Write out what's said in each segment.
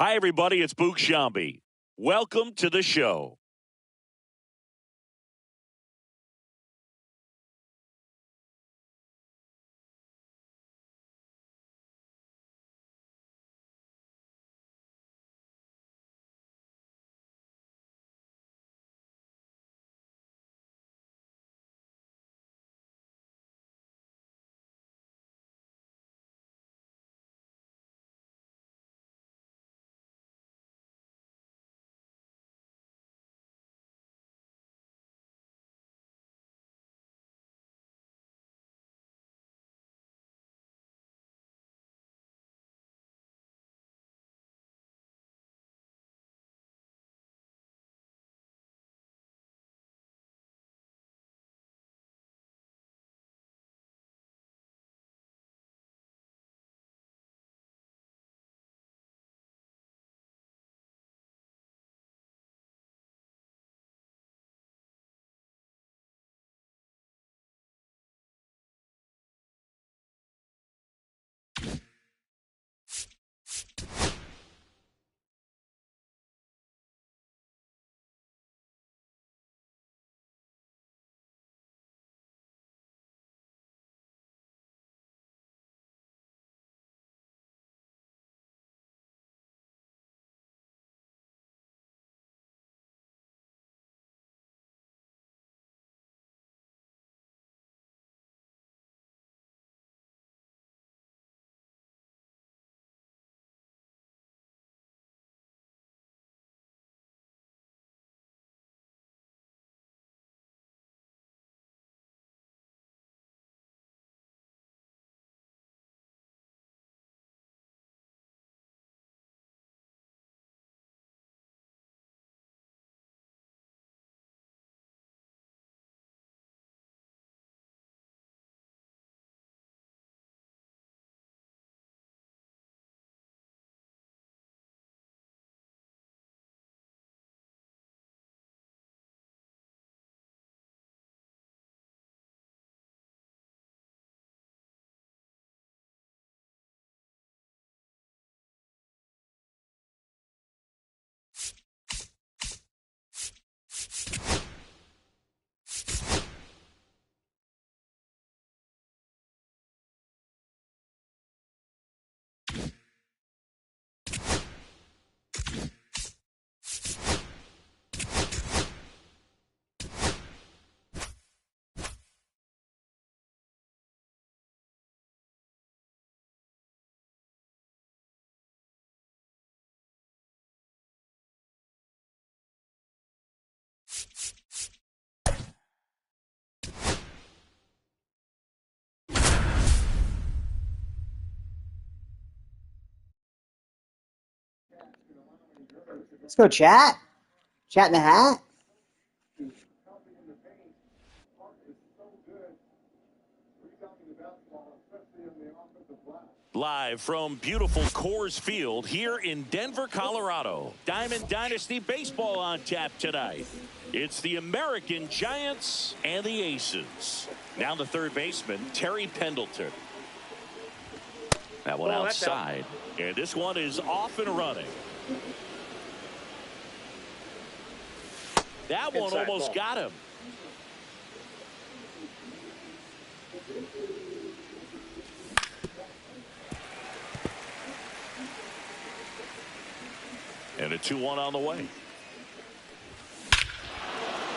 Hi, everybody. It's Boog Sciambi. Welcome to the show. Let's go chat. Chat in the hat. Live from beautiful Coors Field here in Denver, Colorado. Diamond Dynasty Baseball on tap tonight. It's the American Giants and the Aces. Now the third baseman, Terry Pendleton. That one outside. And this one is off and running. That one almost got him. And a 2-1 on the way.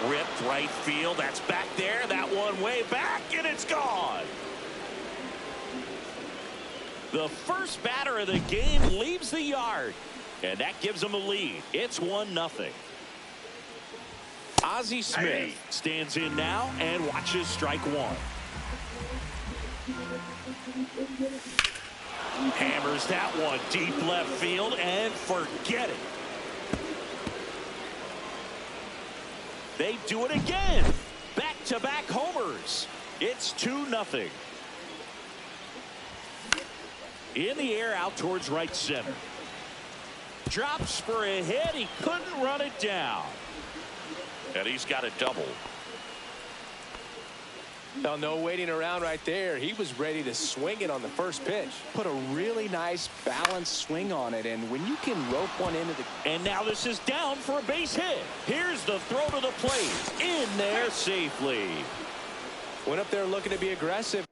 Ripped right field. That's back there. That one way back, and it's gone. The first batter of the game leaves the yard, and that gives them a lead. It's 1-0. Ozzie Smith stands in now and watches strike one. Hammers that one deep left field and forget it. They do it again. Back-to-back homers. It's 2-0. In the air out towards right center. Drops for a hit. He couldn't run it down. And he's got a double. Now, no waiting around right there. He was ready to swing it on the first pitch. Put a really nice balanced swing on it, and when you can rope one into the... And now this is down for a base hit. Here's the throw to the plate. In there safely. Went up there looking to be aggressive.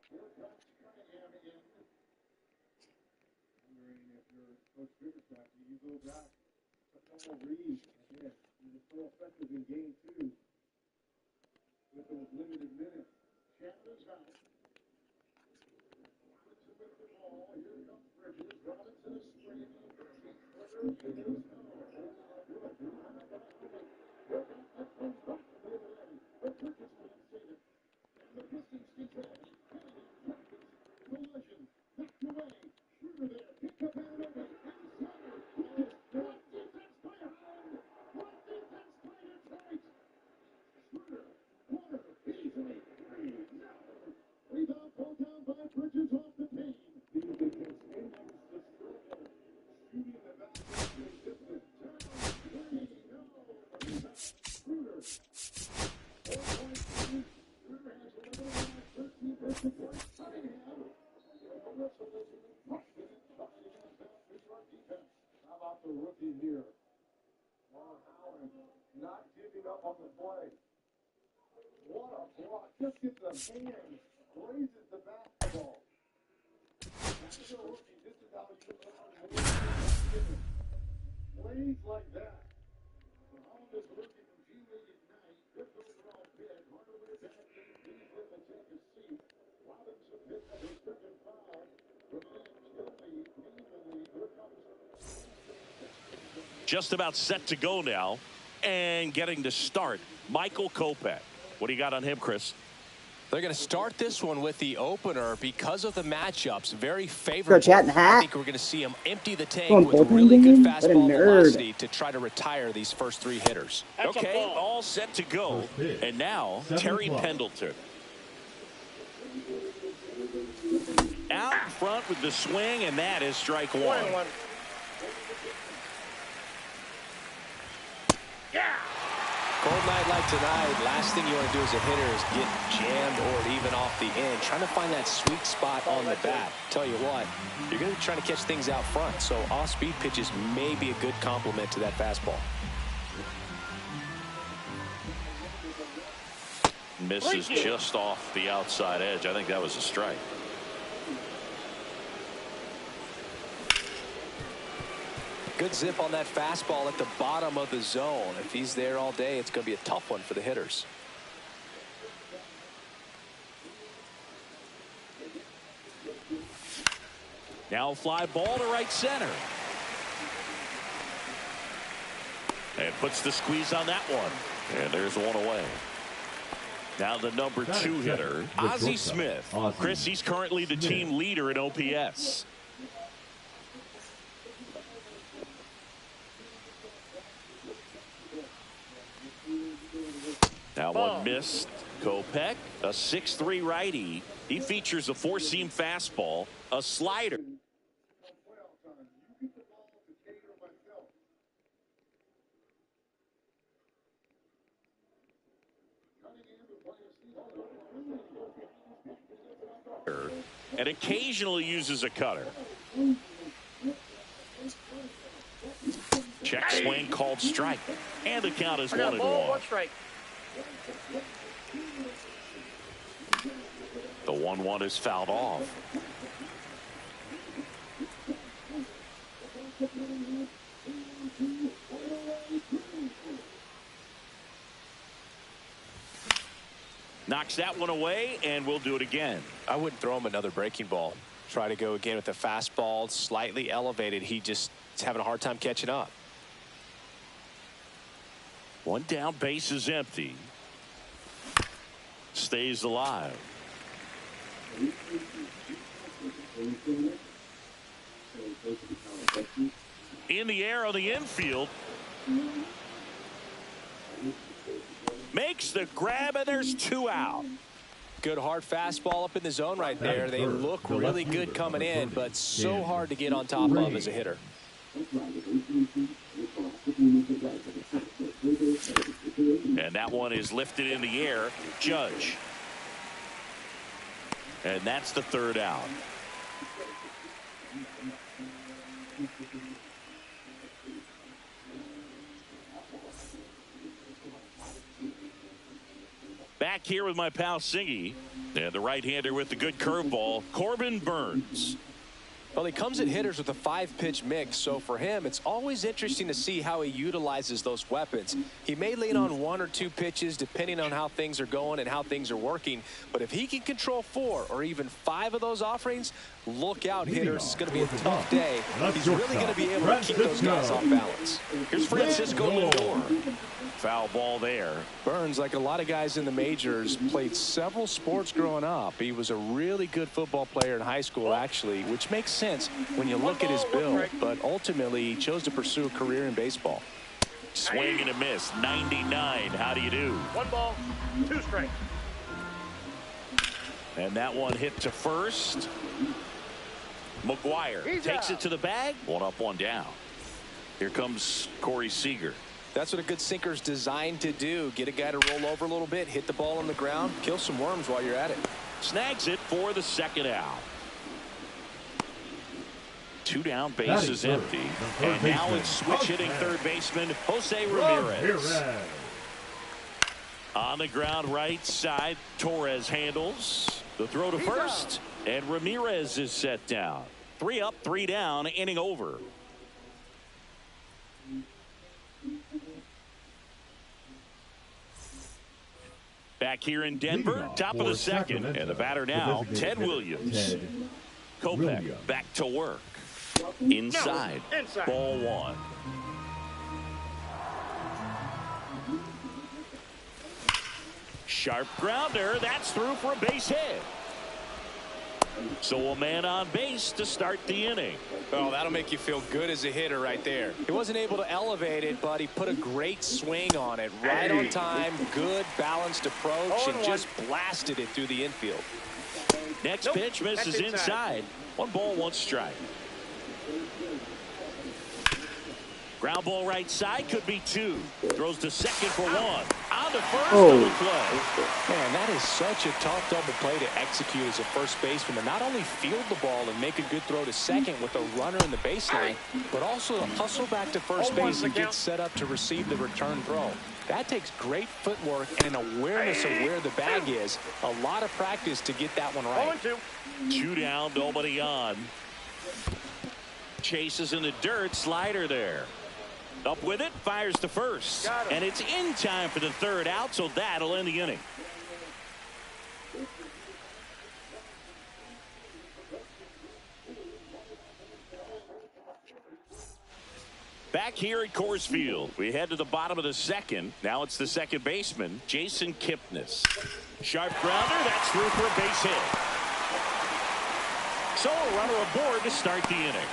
Just about set to go now, and getting to start, Michael Kopech. What do you got on him, Chris? They're going to start this one with the opener because of the matchups. Very favorable. Chat in the hat. I think we're going to see him empty the tank with really good fastball velocity to try to retire these first three hitters. Okay, all set to go. And now, Terry Pendleton. Out in front with the swing, and that is strike one. Cold night like tonight, last thing you want to do as a hitter is get jammed or even off the end. Trying to find that sweet spot on the bat. Tell you what, you're going to be trying to catch things out front, so off-speed pitches may be a good complement to that fastball. Misses just off the outside edge. I think that was a strike. Good zip on that fastball at the bottom of the zone. If he's there all day, it's going to be a tough one for the hitters. Now fly ball to right center. And puts the squeeze on that one. And there's one away. Now the number 2 hitter, Ozzie Smith. Chris, he's currently the team leader in OPS. Now one missed. Kopech, a 6'3" righty. He features a 4-seam fastball, a slider. And occasionally uses a cutter. Check swing called strike. And the count is 1-1. The 1-1 is fouled off. Knocks that one away, and we'll do it again. I wouldn't throw him another breaking ball. Try to go again with the fastball slightly elevated. He just is having a hard time catching up. One down, base is empty. Stays alive. In the air on the infield. Makes the grab, and there's 2 out. Good hard fastball up in the zone right there. They look really good coming in, but so hard to get on top of as a hitter. And that one is lifted in the air. Judge. And that's the third out. Back here with my pal Singy. And the right-hander with the good curveball, Corbin Burnes. Well, he comes at hitters with a 5-pitch mix, so for him, it's always interesting to see how he utilizes those weapons. He may lean on 1 or 2 pitches depending on how things are going and how things are working, but if he can control 4 or even 5 of those offerings, look out, hitters. It's going to be a tough day. He's really going to be able to keep those guys off balance. Here's Francisco Lindor. Foul ball there. Burnes, like a lot of guys in the majors, played several sports growing up. He was a really good football player in high school, actually, which makes sense when you look at his build. But ultimately, he chose to pursue a career in baseball. Swing and a miss. 99. How do you do? 1 ball, 2 strikes. And that one hit to first. McGuire takes it to the bag. 1 up, 1 down. Here comes Corey Seager. That's what a good sinker's designed to do. Get a guy to roll over a little bit, hit the ball on the ground, kill some worms while you're at it. Snags it for the second out. 2 down, bases empty. And now it's switch hitting third baseman Jose Ramirez. On the ground right side, Torres handles. The throw to first. And Ramirez is set down. 3 up, 3 down, inning over. Back here in Denver, top of the second. And the batter now, Ted Williams. Kopech back to work. Inside. Ball 1. Sharp grounder. That's through for a base hit. So a man on base to start the inning. Oh, that'll make you feel good as a hitter right there. He wasn't able to elevate it, but he put a great swing on it. Right on time, good balanced approach, and just blasted it through the infield. Next pitch misses inside. 1 ball, 1 strike. Ground ball right side, could be 2. Throws to second for 1. On to first, double play. Man, that is such a tough double play to execute as a first baseman. To not only field the ball and make a good throw to second with a runner in the baseline, but also to hustle back to first base and get set up to receive the return throw. That takes great footwork and an awareness of where the bag is. A lot of practice to get that one right. 2 down, nobody on. Chases in the dirt, slider there. Up with it, fires to first. And it's in time for the third out, so that'll end the inning. Back here at Coors Field, we head to the bottom of the second. Now it's the second baseman, Jason Kipnis. Sharp grounder, that's through for a base hit. So a runner aboard to start the inning.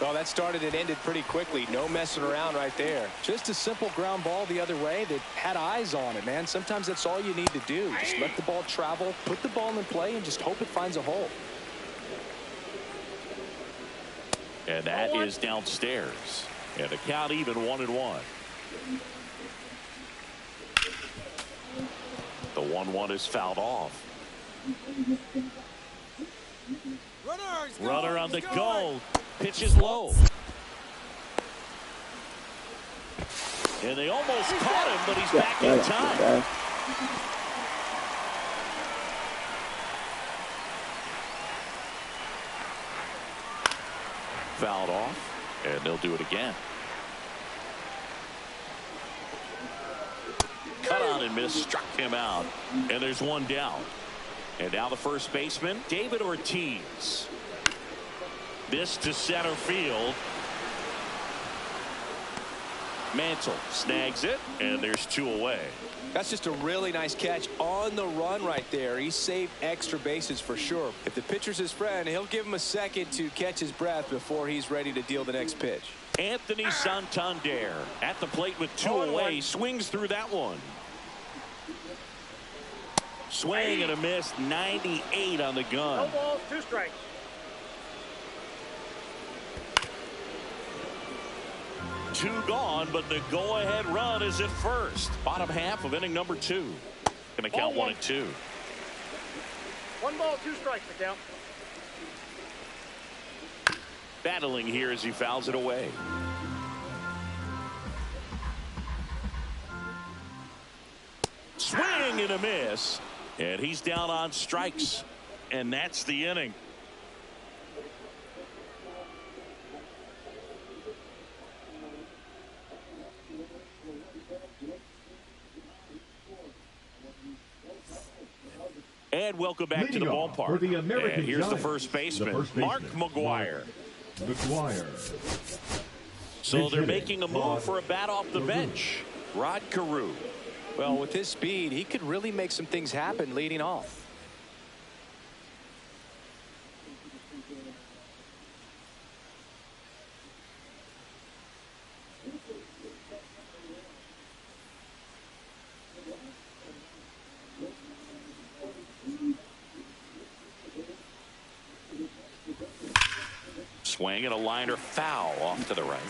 Well, that started and ended pretty quickly. No messing around right there. Just a simple ground ball the other way that had eyes on it, man. Sometimes that's all you need to do. Just let the ball travel, put the ball in play, and just hope it finds a hole. And that is downstairs. And the count even 1-1. The 1-1 is fouled off. Runner on the go. Pitch is low. And they almost caught him, but he's back in time. Fouled off, and they'll do it again. Cut on and miss, struck him out, and there's 1 down. And now the first baseman, David Ortiz. This to center field. Mantle snags it, and there's 2 away. That's just a really nice catch on the run right there. He saved extra bases for sure. If the pitcher's his friend, he'll give him a second to catch his breath before he's ready to deal the next pitch. Anthony Santander at the plate with 2 away. Swings through that one. Swing and a miss. 98 on the gun. 1 ball, 2 strikes. Two gone, but the go-ahead run is at first. Bottom half of inning number 2. Going to count 1-2. 1 ball, 2 strikes to count. Battling here as he fouls it away. Swing and a miss. And he's down on strikes. And that's the inning. And welcome back to the ballpark. And here's the first baseman, Mark McGwire. So they're making a move for a bat off the bench. Rod Carew. Well, with his speed, he could really make some things happen leading off. Swing and a liner foul off to the right.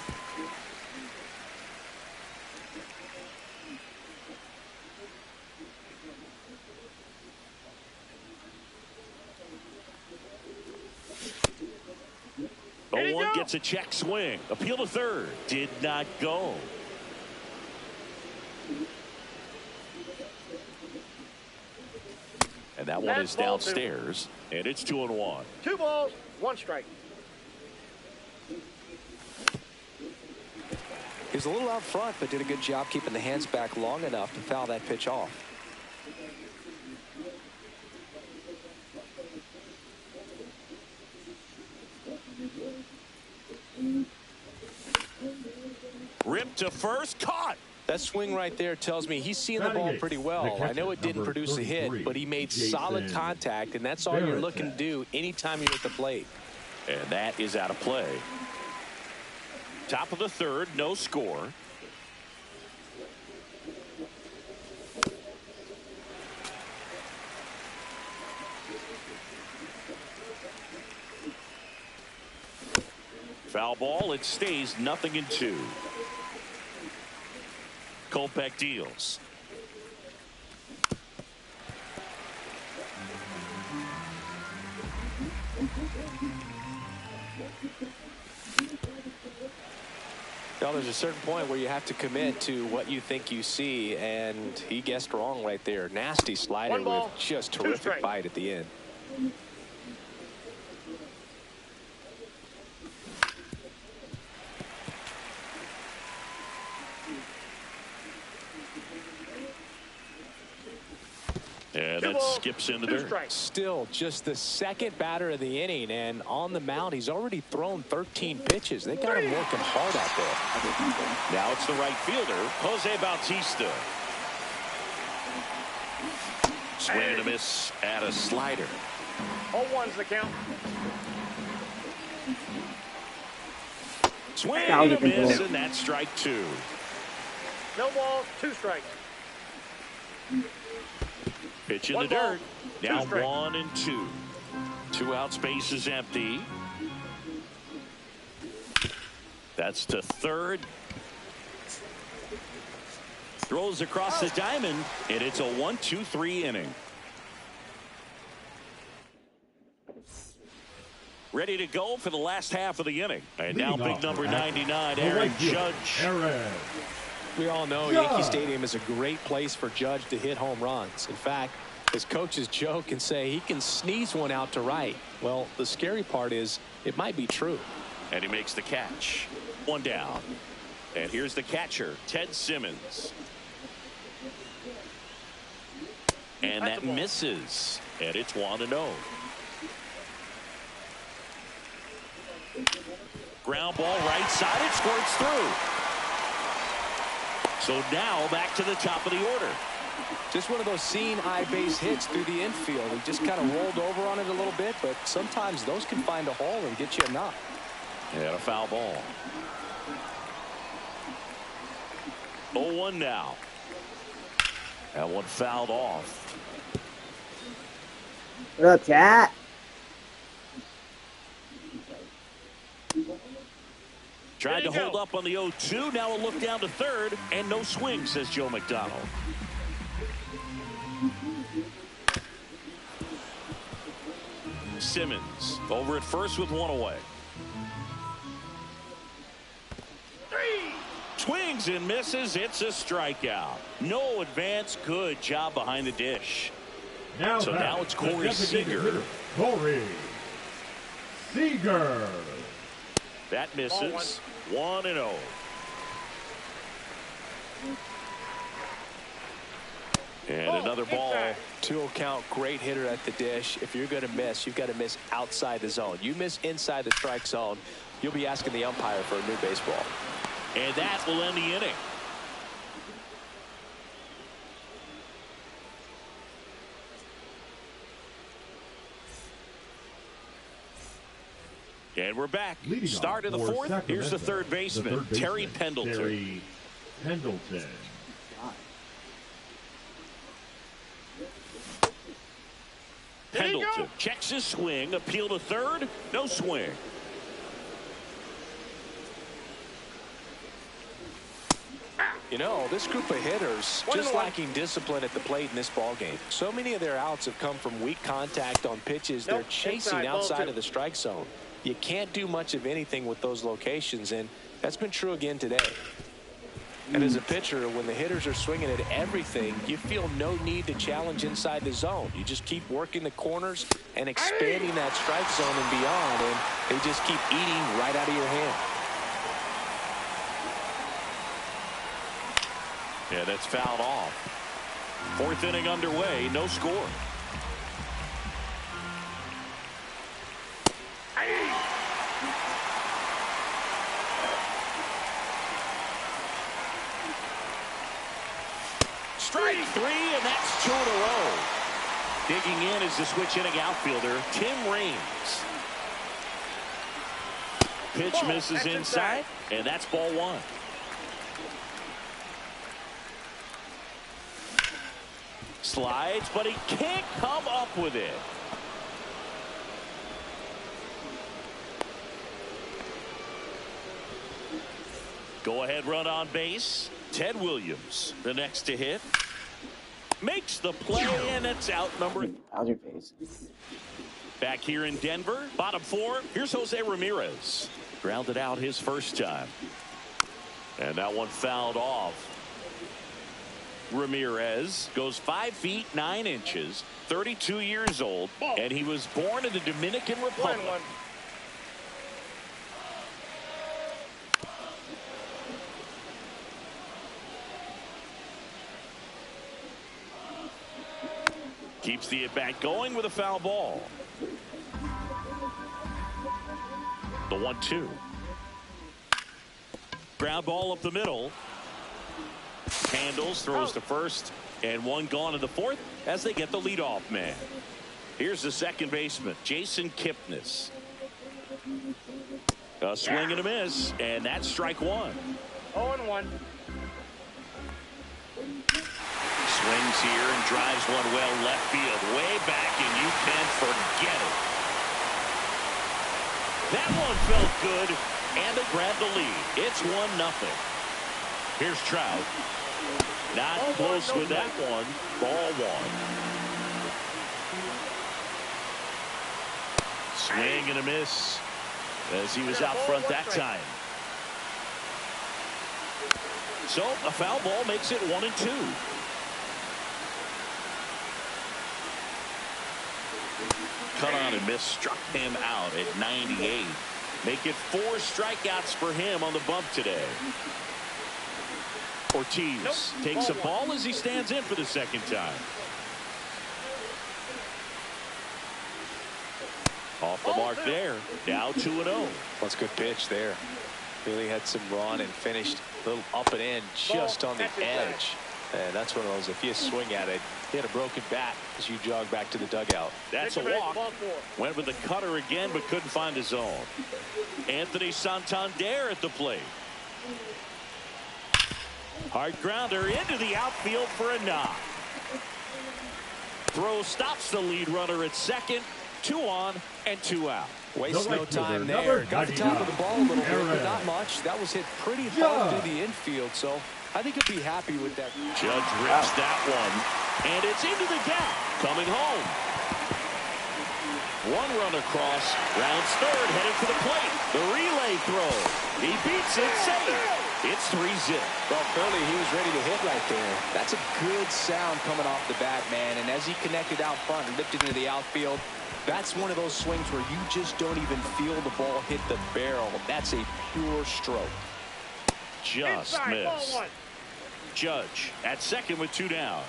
One gets a check swing. Appeal to third. Did not go. And that one is downstairs. And it's 2-1. 2 balls, 1 strike. He was a little out front, but did a good job keeping the hands back long enough to foul that pitch off. Ripped to first, caught. That swing right there tells me he's seeing the ball pretty well. I know it didn't produce a hit, but he made solid contact, and that's all you're looking to do anytime you're at the plate. And that is out of play. Top of the third, no score. Foul ball, it stays 0-2. Kopech deals. Well, there's a certain point where you have to commit to what you think you see, and he guessed wrong right there. Nasty slider with just terrific bite at the end. And that skips into there. Still just the second batter of the inning, and on the mound he's already thrown 13 pitches. They got him working hard out there. Now it's the right fielder, Jose Bautista. Swing and a miss at a slider. 0-1's the count. Swing and a miss, and that's strike 2. No balls, 2 strikes. Pitch in the dirt. Now 1-2. 2 out, space is empty. That's to third. Throws across the diamond, and it's a 1-2-3 inning. Ready to go for the last half of the inning. And now big number 99, Aaron Judge. We all know Yankee Stadium is a great place for Judge to hit home runs. In fact, his coaches joke and say he can sneeze one out to right. Well, the scary part is it might be true. And he makes the catch. 1 down. And here's the catcher, Ted Simmons. And that misses. And it's 1-0. Ground ball right side. It squirts through. So now back to the top of the order. Just one of those seeing eye base hits through the infield. He just kind of rolled over on it a little bit, but sometimes those can find a hole and get you a knock. And a foul ball. 0-1 now. That one fouled off. What up, chat? Tried to hold up on the 0-2. Now a look down to third, and no swing, says Joe McDonald. Simmons over at first with one away. Swings and misses. It's a strikeout. No advance. Good job behind the dish. Now it's Corey Seager. Corey Seager. That misses. 1-0. And another ball. 2-0 count. Great hitter at the dish. If you're going to miss, you've got to miss outside the zone. You miss inside the strike zone, you'll be asking the umpire for a new baseball. And that will end the inning. And we're back. Start of the fourth. Here's the third baseman, Terry Pendleton. Terry Pendleton. Pendleton checks his swing. Appeal to third. No swing. You know, this group of hitters just lacking discipline at the plate in this ballgame. So many of their outs have come from weak contact on pitches they're chasing outside of the strike zone. You can't do much of anything with those locations, and that's been true again today. And as a pitcher, when the hitters are swinging at everything, you feel no need to challenge inside the zone. You just keep working the corners and expanding that strike zone and beyond, and they just keep eating right out of your hand. Yeah, that's fouled off. Fourth inning underway, no score. Strike three, and that's 2 in a row. Digging in is the switch hitting outfielder, Tim Raines. Pitch misses inside, and that's ball one. Slides, but he can't come up with it. Go-ahead run on base. Ted Williams, the next to hit. Makes the play, and it's out number. How's your face? Back here in Denver, bottom four. Here's Jose Ramirez. Grounded out his first time. And that one fouled off. Ramirez goes 5 feet 9 inches, 32 years old, and he was born in the Dominican Republic. Keeps the at-bat going with a foul ball. The 1-2. Ground ball up the middle. Handles, throws to first, and one gone in the fourth as they get the leadoff man. Here's the second baseman, Jason Kipnis. A swing and a miss, and that's strike one. 0-1. Swings here and drives one well left field, way back, and you can forget it. That one felt good, and they grabbed the lead. It's 1-0. Here's Trout. Not close with that one. Ball one. Swing and a miss as he was out front that time. So a foul ball makes it 1-2. Cut on and miss, struck him out at 98. Make it 4 strikeouts for him on the bump today. Ortiz takes a ball as he stands in for the second time. Off the mark there. Now 2-0. That's a good pitch there. Really had some run and finished a little up and in just on the edge. And that's one of those, if you swing at it, hit a broken bat as you jog back to the dugout. That's a walk. Went with the cutter again, but couldn't find his zone. Anthony Santander at the plate. Hard grounder into the outfield for a knock. Throw stops the lead runner at second. 2 on and 2 out. Wastes no time there. Got the top of the ball a little bit, but not much. That was hit pretty far through the infield, so I think he'll be happy with that. Judge rips that one, and it's into the gap. Coming home. One run across. Rounds third, headed for the plate. The relay throw. He beats it, safe. It's 3-0. Well, clearly he was ready to hit right there. That's a good sound coming off the bat, man. And as he connected out front and lifted into the outfield, that's one of those swings where you just don't even feel the ball hit the barrel. That's a pure stroke. Just Inside, missed. ball one. Judge at second with 2 down.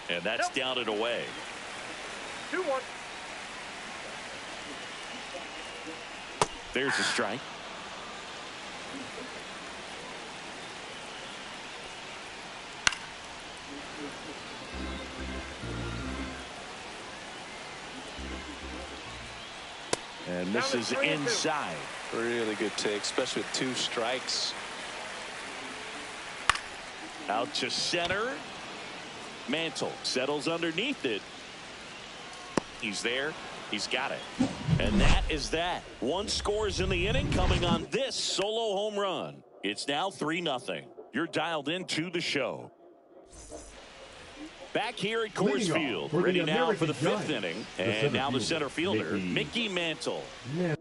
And that's Nope. down and away. 2-1. There's a strike. And this is inside. Really good take, especially with 2 strikes. Out to center. Mantle settles underneath it. He's there. He's got it. And that is that. 1 scores in the inning coming on this solo home run. It's now 3-0. You're dialed into the show. Back here at Coors Leading off Field, for the ready now for the American 5th Giants, inning. the And center now the fielder, center fielder, Mickey Mickey Mantle. Mantle.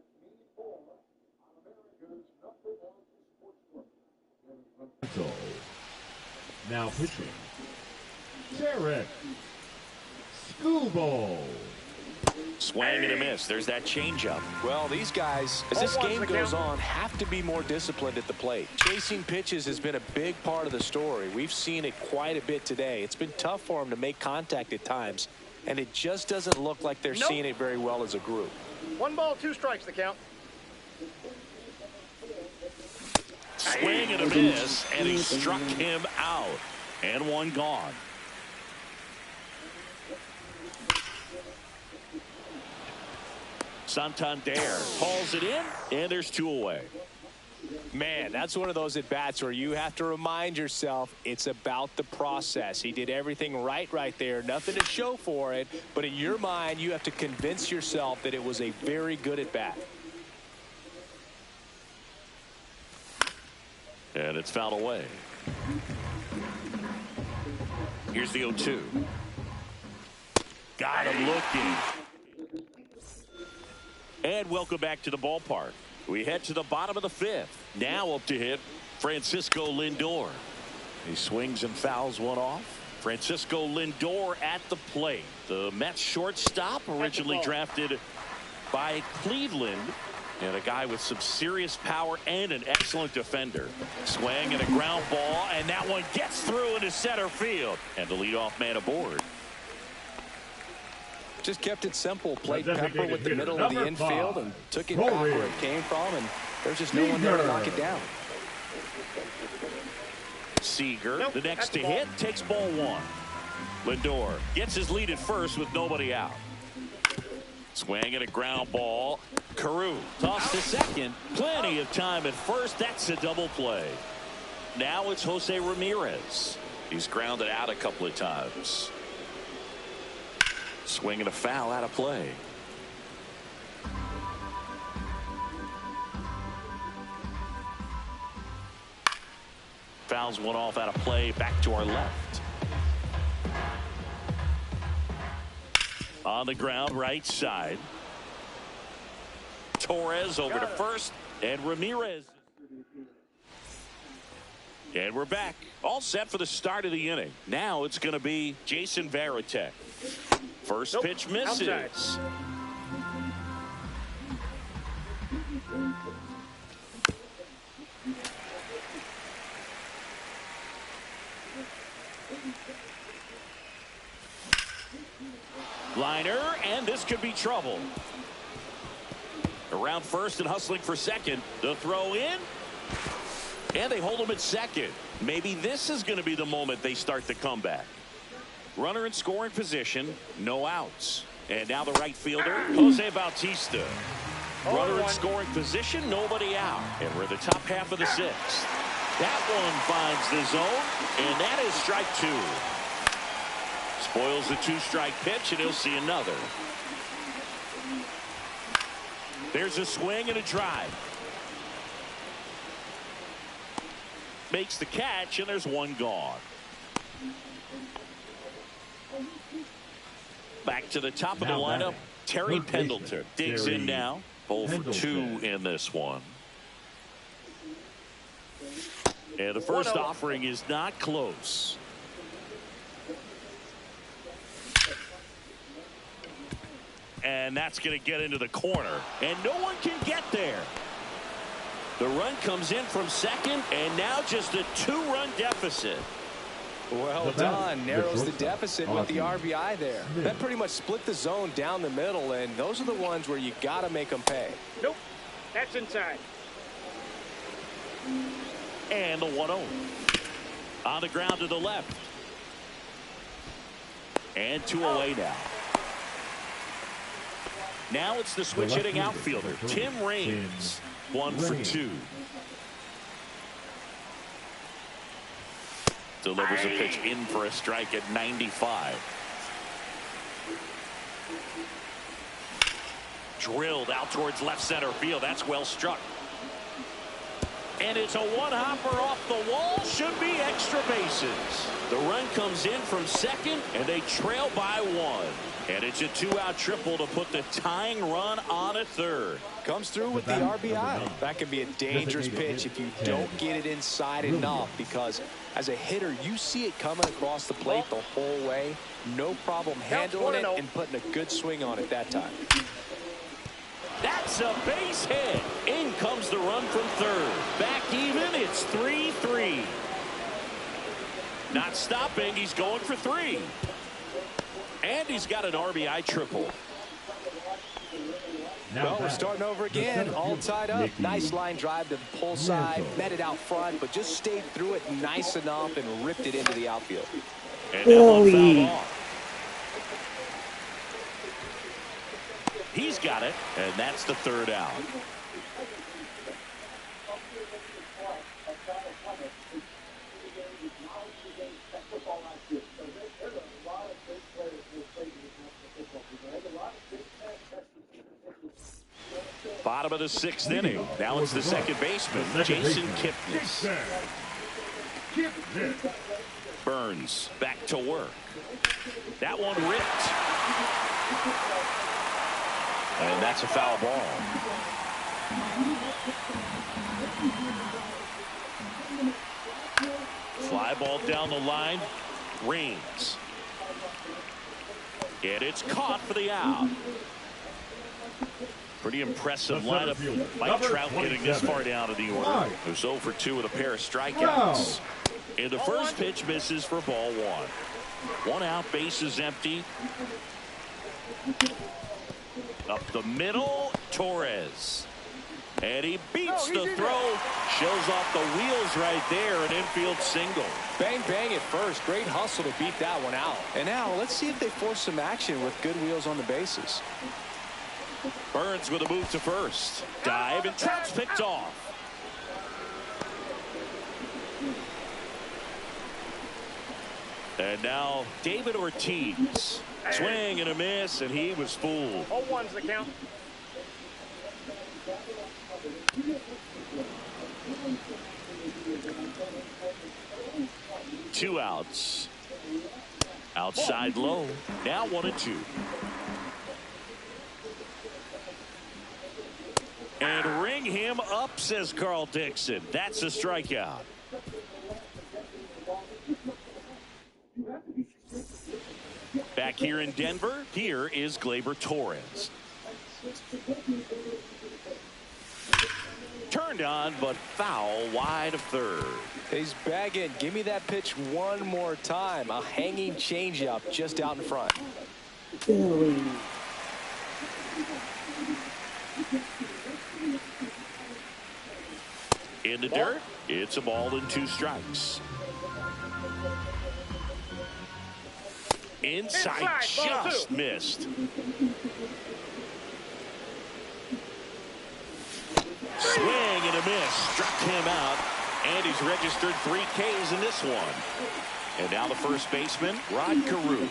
Now pitching. Derek Skubal. Swing and a miss. There's that changeup. Well, these guys, as this 0-1's game the goes count. on, have to be more disciplined at the plate. Chasing pitches has been a big part of the story. We've seen it quite a bit today. It's been tough for them to make contact at times, and it just doesn't look like they're Nope. seeing it very well as a group. 1 ball, 2 strikes the count. Swing and a miss, and he struck him out. And 1 gone. Santander hauls it in, and there's 2 away. Man, that's one of those at-bats where you have to remind yourself it's about the process. He did everything right there. Nothing to show for it, but in your mind, you have to convince yourself that it was a very good at-bat. And it's fouled away. Here's the 0-2. Got him looking. And welcome back to the ballpark. We head to the bottom of the 5th. Now up to hit Francisco Lindor. He swings and fouls one off. Francisco Lindor at the plate. The Mets shortstop, originally drafted by Cleveland. And a guy with some serious power and an excellent defender. Swing and a ground ball, and that one gets through into center field. And the leadoff man aboard. Just kept it simple. Played Designated Pepper with the hitter, middle of the number infield 5, and took it Roll back in. where it came from, and there's just no one there to knock it down. Seager, Nope, the next that's the to ball. hit, takes ball 1. Lindor gets his lead at first with nobody out. Swing and a ground ball. Carew tossed to second. Plenty of time at first. That's a double play. Now it's Jose Ramirez. He's grounded out a couple of times. Swing and a foul out of play. Fouls one off out of play. Back to our left. On the ground, right side. Torres over to first, and Ramirez. And we're back. All set for the start of the inning. Now it's going to be Jason Varitek. First Nope. pitch misses. Outside. Liner, and this could be trouble. Around first and hustling for second. The throw in. And they hold him at second. Maybe this is going to be the moment they start the comeback. Runner in scoring position. No outs. And now the right fielder, Jose Bautista. Runner in scoring position. Nobody out. And we're in the top half of the 6th. That one finds the zone. And that is strike 2. Spoils the 2-strike pitch, and he'll see another. There's a swing and a drive. Makes the catch, and there's one gone. Back to the top of the lineup, Terry Pendleton digs in now. 0 for 2 in this one. And the first offering is not close. And that's going to get into the corner. And no one can get there. The run comes in from second, and now just a 2-run deficit. Well done. Narrows the deficit with the RBI there. That pretty much split the zone down the middle, and those are the ones where you got to make them pay. Nope. That's inside. And the 1-0. On the ground to the left. And 2 away now. Now it's the switch hitting outfielder, Tim Raines. 1 for 2. Delivers a pitch in for a strike at 95. Drilled out towards left center field. That's well struck. And it's a one-hopper off the wall. Should be extra bases. The run comes in from second, and they trail by 1. And it's a 2-out triple to put the tying run on at third. Comes through with the RBI. That can be a dangerous pitch if you don't get it inside enough, because as a hitter, you see it coming across the plate the whole way. No problem handling it and putting a good swing on it that time. That's a base hit. In comes the run from third. Back even. It's 3-3. Not stopping. He's going for 3. And he's got an RBI triple. Well, we're starting over again, all tied up. Nice line drive to the pull side, met it out front, but just stayed through it nice enough and ripped it into the outfield. And that one fouled off. He's got it, and that's the 3rd out. Bottom of the 6th inning. Now it's the second baseman, Jason Kipnis. Burns back to work. That one ripped. And that's a foul ball. Fly ball down the line. Raines. And it's caught for the out. Pretty impressive lineup. Mike Trout getting this far down in the order. Who's 0 for 2 with a pair of strikeouts. And the first pitch misses for ball 1. 1 out, bases empty. Up the middle, Torres. And he beats the throw. Shows off the wheels right there. An infield single. Bang, bang at first. Great hustle to beat that one out. And now let's see if they force some action with good wheels on the bases. Burns with a move to first. Dive, and Trout's picked off. And now David Ortiz. Swing and a miss, and he was fooled. 0-1's the count. Two outs. Outside low. Now 1-2. And ring him up, says Carl Dixon. That's a strikeout. Back here in Denver, here is Gleyber Torres. Turned on, but foul wide of third. He's bagging. Give me that pitch one more time. A hanging changeup just out in front. In the dirt, it's a ball and 2 strikes. Inside, just missed. Swing and a miss. Struck him out. And he's registered 3 Ks in this one. And now the first baseman, Rod Carew.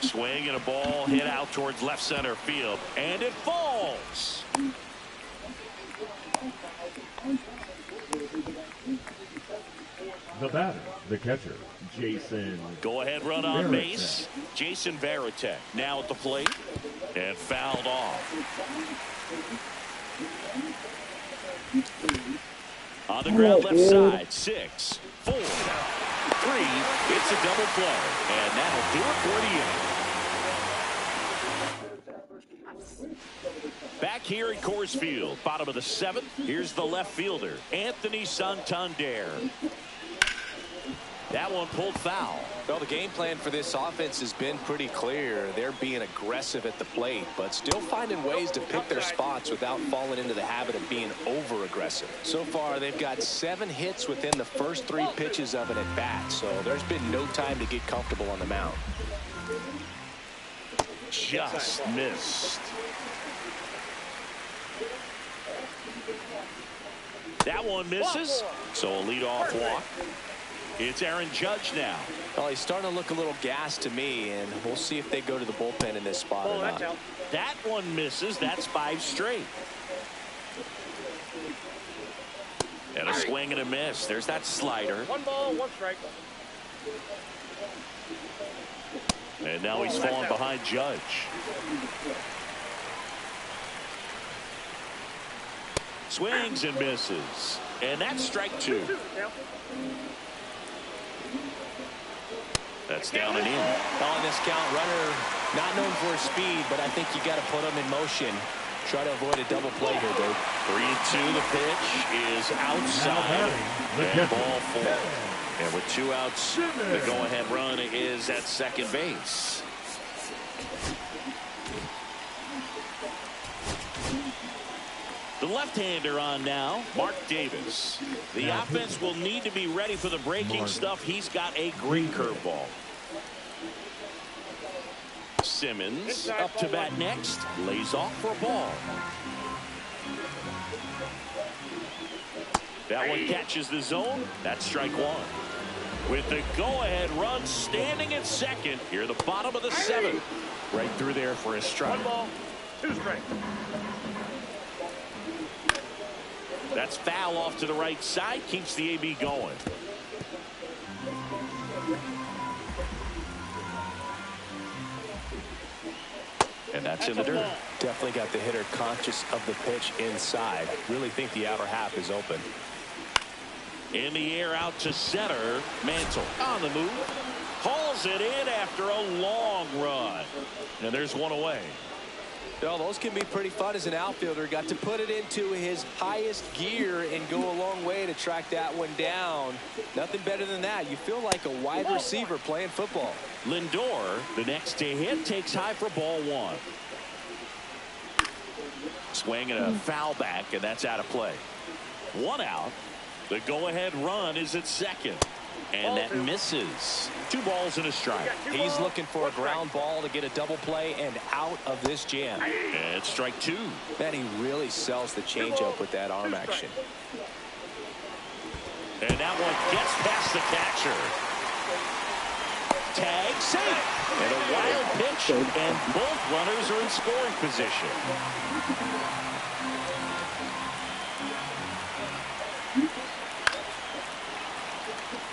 Swing and a ball hit out towards left center field. And it falls. The batter, the catcher, Jason. Go ahead run on Varitek. base. Jason Varitek now at the plate and fouled off. On the ground left side. 6, 4, 3. It's a double play. And that'll do it for the inning. Back here at Coors Field, bottom of the 7th. Here's the left fielder, Anthony Santander. That one pulled foul. Well, the game plan for this offense has been pretty clear. They're being aggressive at the plate, but still finding ways to pick their spots without falling into the habit of being over-aggressive. So far, they've got 7 hits within the first 3 pitches of an at-bat, so there's been no time to get comfortable on the mound. Just missed. That one misses, so a leadoff walk. It's Aaron Judge now. Well, he's starting to look a little gassed to me, and we'll see if they go to the bullpen in this spot or not. That one misses. That's 5 straight. And a swing and a miss. There's that slider. 1 ball, 1 strike. And now he's falling behind Judge. Swings and misses. And that's strike 2. That's down and in. On this count, runner not known for his speed, but I think you got to put him in motion. Try to avoid a double play here, Dave. 3-2. The pitch is outside. And ball 4. And with 2 outs, the go-ahead run is at second base. The left-hander on now, Mark Davis. The offense will need to be ready for the breaking stuff. He's got a great curveball. Simmons up to bat next. Lays off for a ball. That one catches the zone. That's strike 1. With the go-ahead run standing at second. Here at the bottom of the 7th. Right through there for a strike. 1 ball, 2 strikes. That's foul off to the right side. Keeps the AB going. And that's in the dirt. Definitely got the hitter conscious of the pitch inside. Really think the outer half is open. In the air out to center. Mantle on the move. Hauls it in after a long run. And there's one away. Well, those can be pretty fun as an outfielder. Got to put it into his highest gear and go a long way to track that one down. Nothing better than that. You feel like a wide receiver playing football. Lindor, the next to hit, takes high for ball 1. Swing and a foul back, and that's out of play. 1 out. The go-ahead run is at second. And that misses. 2 balls and a strike. He's looking for a ground ball to get a double play and out of this jam. And it's strike 2. Man, he really sells the changeup with that arm action. And that one gets past the catcher. Tag safe. And a wild pitch. And both runners are in scoring position.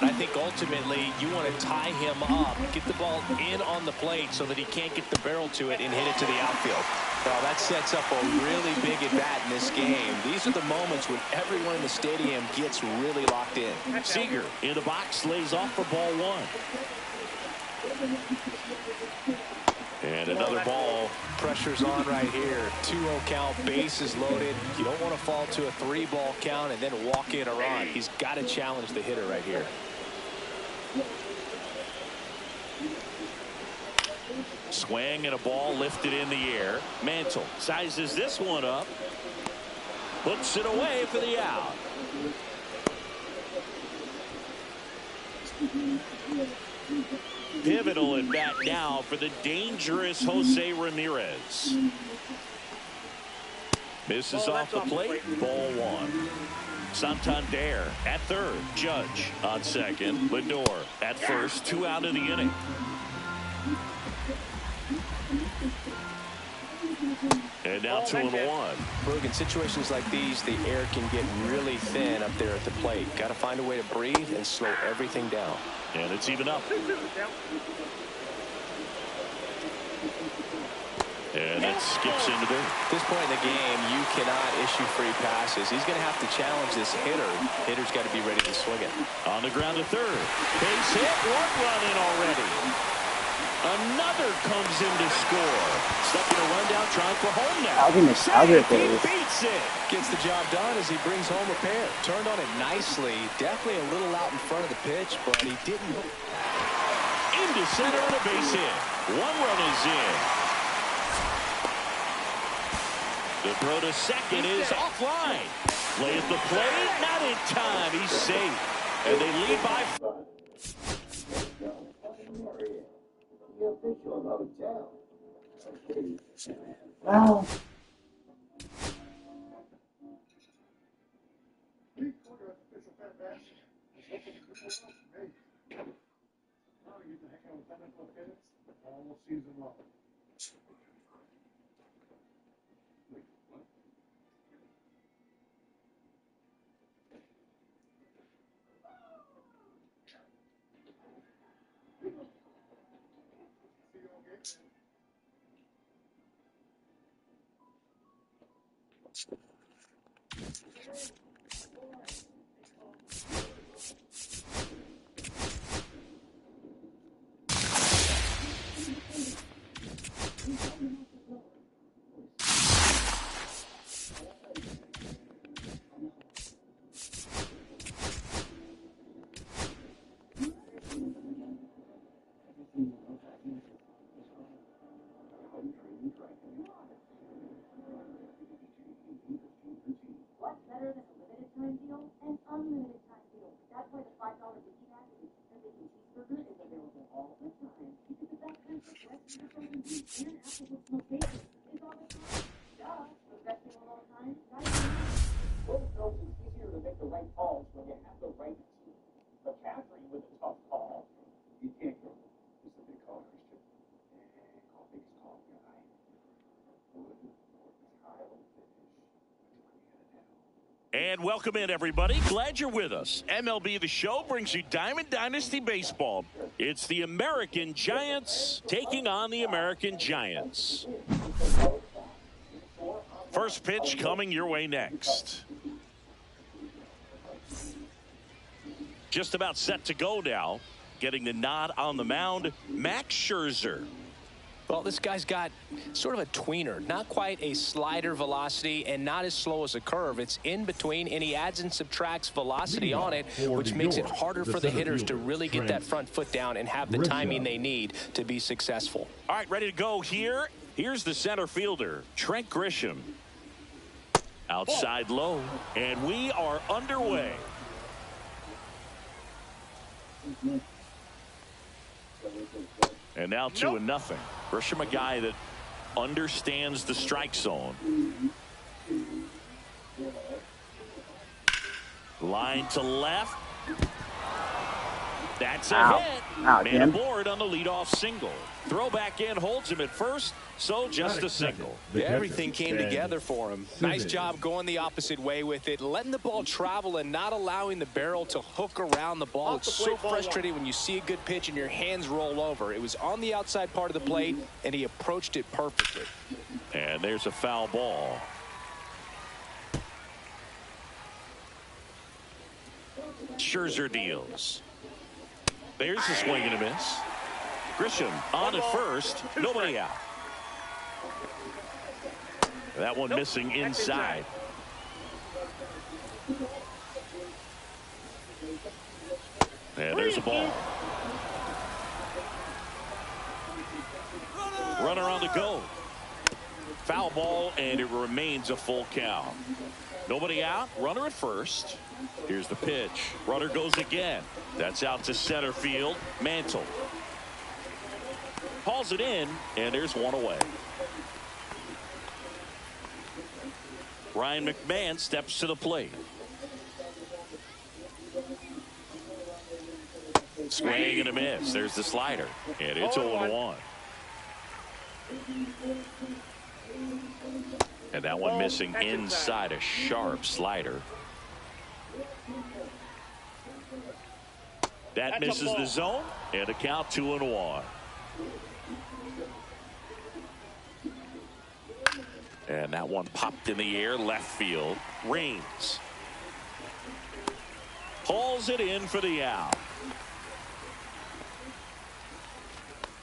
I think ultimately you want to tie him up, get the ball in on the plate so that he can't get the barrel to it and hit it to the outfield. Well, that sets up a really big at-bat in this game. These are the moments when everyone in the stadium gets really locked in. Seager in the box lays off for ball 1. And another ball. Pressure's on right here. 2-0 count, bases loaded. You don't want to fall to a 3-ball count and then walk in a run. He's got to challenge the hitter right here. Swing and a ball lifted in the air. Mantle sizes this one up. Puts it away for the out. Pivotal at bat now for the dangerous Jose Ramirez. Misses off the plate. Ball 1. Santander at third. Judge on second. Lindor at first. 2 out of the inning. And now 2-1. Look, in situations like these, the air can get really thin up there at the plate. Got to find a way to breathe and slow everything down. And it's even up. And it skips into there. At this point in the game, you cannot issue free passes. He's going to have to challenge this hitter. Hitter's got to be ready to swing it. On the ground to third. Base hit. 1 run in already. Another comes in to score. Stuck in a rundown, trying for home now. He beats it. Gets the job done as he brings home a pair. Turned on it nicely. Definitely a little out in front of the pitch, but he didn't. Into center and a base hit. 1 run is in. The throw to second is offline. Play at the plate, not in time. He's safe. And they lead by. Well, What's better than a limited time deal? An unlimited time deal. That's why the $5 Biggie Bag with the bacon cheeseburger is available all the time. Because the best kind of breast and frozen beef and applewood smoked bacon is all the time. Duh. The best thing all the time? Most knows it's easier to make the right calls when you have the right team. McCaffrey with a tough call. You can't go. It's the big call, Christian. Call biggest call guy. And welcome in, everybody. Glad you're with us. MLB The Show brings you Diamond Dynasty Baseball. It's the American Giants taking on the American Giants. First pitch coming your way next. Just about set to go now. Getting the nod on the mound, Max Scherzer. Well, this guy's got sort of a tweener, not quite a slider velocity and not as slow as a curve. It's in between, and he adds and subtracts velocity on it, which makes it harder for the hitters to really get that front foot down and have the timing they need to be successful. All right, ready to go here. Here's the center fielder, Trent Grisham. Outside low, and we are underway. And now 2-0. Grisham, a guy that understands the strike zone. Line to left. That's a hit. Man aboard on the leadoff single. Throw back in, holds him at first, so just a single. Everything came together for him. Nice job going the opposite way with it, letting the ball travel and not allowing the barrel to hook around the ball. It's so frustrating when you see a good pitch and your hands roll over. It was on the outside part of the plate, and he approached it perfectly. And there's a foul ball. Scherzer deals. There's a swing and a miss. Grisham on at first. Nobody out. That one missing inside. And there's a ball. Runner on the go. Foul ball, and it remains a full count. Nobody out. Runner at first. Here's the pitch. Runner goes again. That's out to center field. Mantle hauls it in, and there's one away. Ryan McMahon steps to the plate. Swing and a miss. There's the slider, and it's 0-1. And that one missing inside, a sharp slider. That misses the zone, and a count 2-1. And that one popped in the air, left field. Raines hauls it in for the out.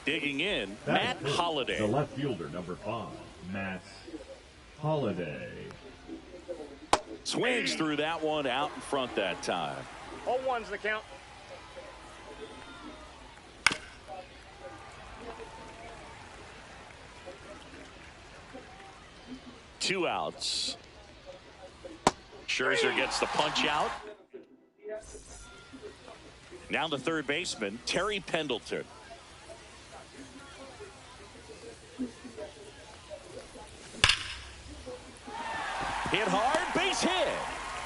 Digging in, Matt Holliday. The left fielder, number 5, Matt Holliday. Swings through that one, out in front that time. 0-1's the count. Two outs. Scherzer gets the punch out. Now the third baseman, Terry Pendleton. Hit hard, base hit.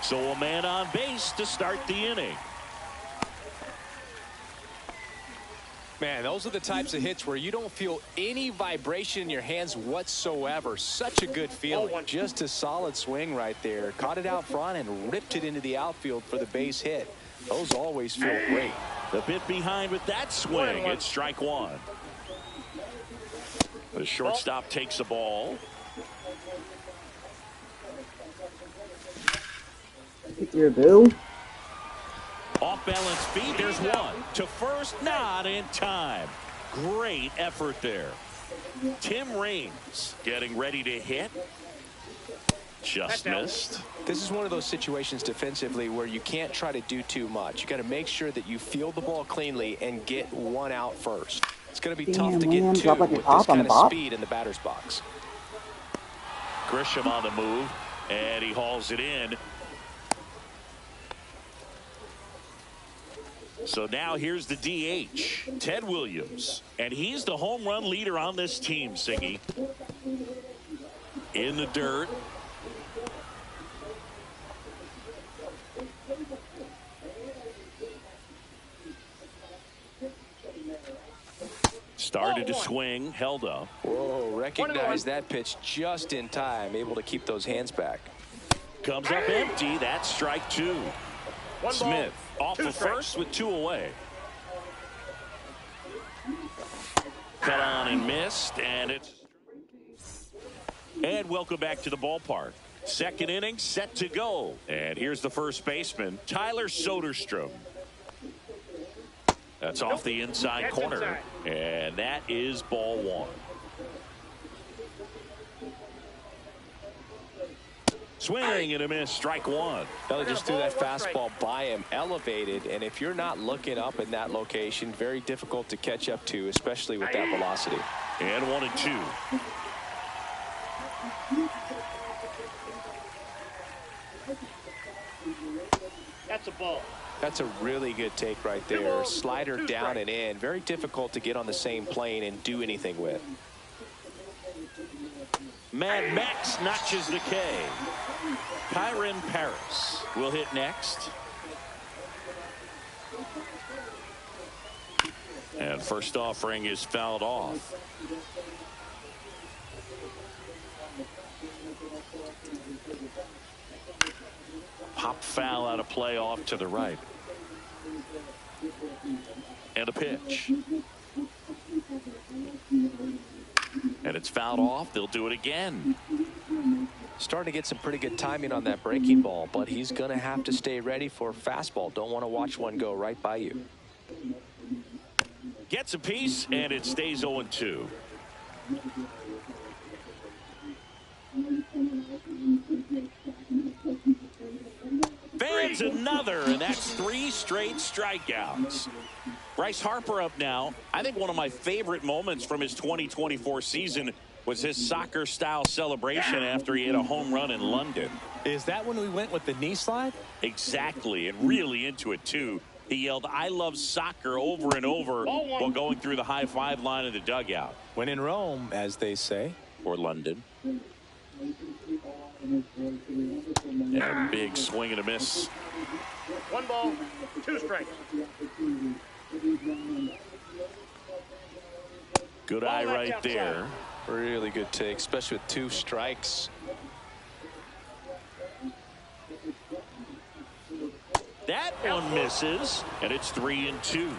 So a man on base to start the inning. Man, those are the types of hits where you don't feel any vibration in your hands whatsoever. Such a good feeling. Just a solid swing right there. Caught it out front and ripped it into the outfield for the base hit. Those always feel great. The bit behind with that swing. It's strike one. The shortstop takes the ball. Your boo. Off balance feet. There's one to first, not in time. Great effort there. Tim Raines getting ready to hit. Just missed. This is one of those situations defensively where you can't try to do too much. You got to make sure that you field the ball cleanly and get one out first. It's going to be tough to get two with this kind of speed in the batter's box. Grisham on the move, and he hauls it in. So now here's the DH, Ted Williams, and he's the home run leader on this team, Singy. In the dirt. Started to swing, held up. Whoa, recognized that pitch just in time, able to keep those hands back. Comes up empty, that's strike two. Smith off the first with 2 away. Cut on and missed, and welcome back to the ballpark. Second inning set to go, and here's the first baseman, Tyler Soderstrom. That's off the inside corner, and that is ball one. Swing and a miss, strike one. They just threw that fastball by him, elevated, and if you're not looking up in that location, very difficult to catch up to, especially with that velocity. And 1-2. That's a ball. That's a really good take right there. Slider down and in. Very difficult to get on the same plane and do anything with. Mad Max notches the K. Kyren Paris will hit next. And first offering is fouled off. Pop foul out of play off to the right. And a pitch. And it's fouled off. They'll do it again. Starting to get some pretty good timing on that breaking ball, but he's going to have to stay ready for a fastball. Don't want to watch one go right by you. Gets a piece, and it stays 0-2. Fans another, and that's 3 straight strikeouts. Bryce Harper up now. I think one of my favorite moments from his 2024 season was his soccer-style celebration after he hit a home run in London. Is that when we went with the knee slide? Exactly, and really into it, too. He yelled, "I love soccer," over and over while going through the high-five line of the dugout. When in Rome, as they say. Or London. And big swing and a miss. 1 ball, 2 strikes. Good eye right there. Really good take, especially with 2 strikes. That one misses, and it's 3-2.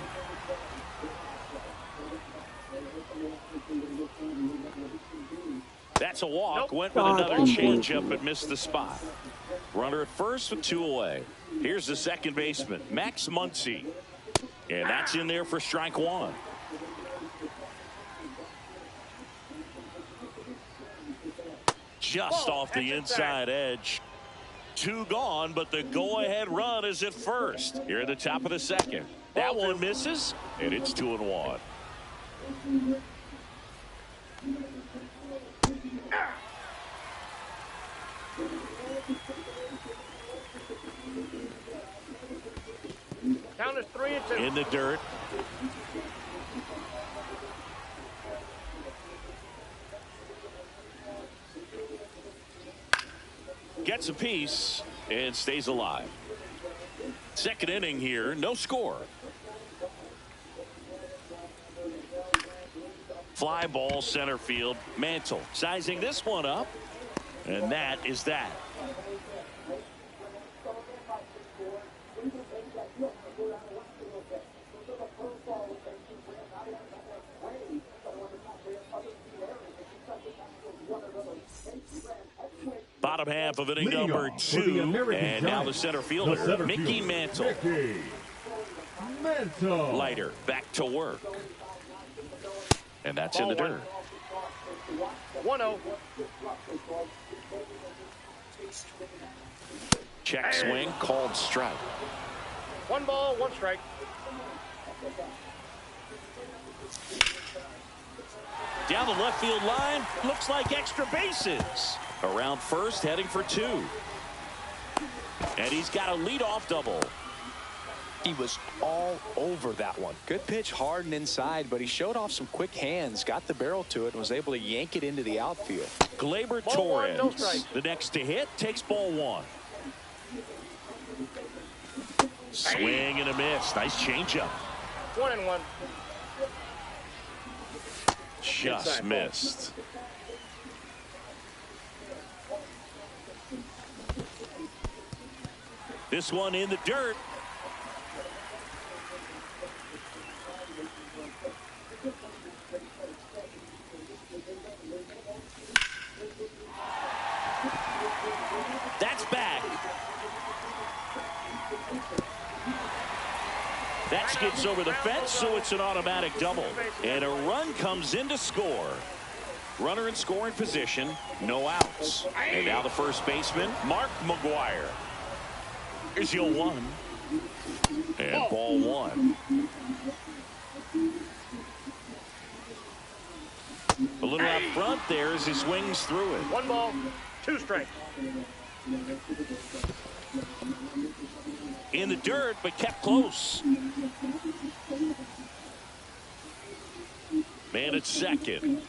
That's a walk. Went with another changeup but missed the spot. Runner at first with 2 away. Here's the second baseman, Max Muncy. And that's in there for strike 1. Just off the inside edge. 2 gone, but the go-ahead run is at first. Here at the top of the second. That one misses, and it's 2-1. Count is 3-2. In the dirt. Gets a piece and stays alive. Second inning here, no score. Fly ball center field. Mantle sizing this one up, and that is that. Bottom half of inning number 2, and now the center fielder, Mickey Mantle. Leiter back to work. And that's in the dirt. 1-0. Check swing, called strike. 1 ball, 1 strike. Down the left field line, looks like extra bases. Around first, heading for 2. And he's got a leadoff double. He was all over that one. Good pitch, hard and inside, but he showed off some quick hands, got the barrel to it, and was able to yank it into the outfield. Gleyber Ball 1, Torres, no strike. the next to hit, takes ball 1. Swing and a miss. Nice changeup. 1-1. Just Inside missed. This one in the dirt. That's back. That skids over the fence, so it's an automatic double. And a run comes in to score. Runner in scoring position, no outs. And now the first baseman, Mark McGwire. Here's your 1. And ball 1. A little out front there as he swings through it. 1 ball, 2 strikes. In the dirt, but kept close. Man at second.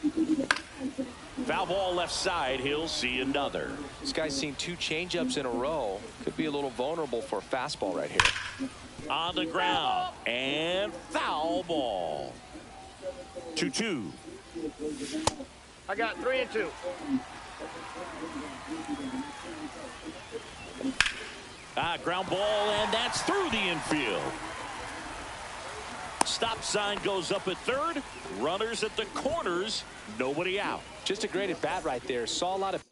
Foul ball left side. He'll see another. This guy's seen 2 changeups in a row. Could be a little vulnerable for a fastball right here. On the ground. And foul ball. 2-2. I got 3-2. Ground ball, and that's through the infield. Stop sign goes up at third. Runners at the corners. Nobody out. Just a great at bat right there. Saw a lot of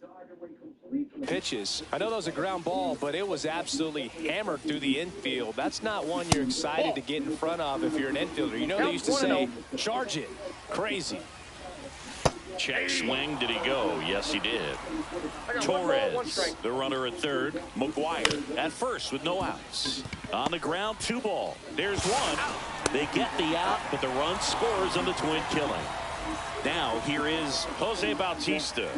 pitches. I know that was a ground ball, but it was absolutely hammered through the infield. That's not one you're excited to get in front of if you're an infielder. You know they used to say, charge it. Crazy. Check swing. Did he go? Yes, he did. Torres, the runner at third. McGwire at first with no outs. On the ground, 2 ball. There's 1. They get the out, but the run scores on the twin killing. Now here is Jose Bautista.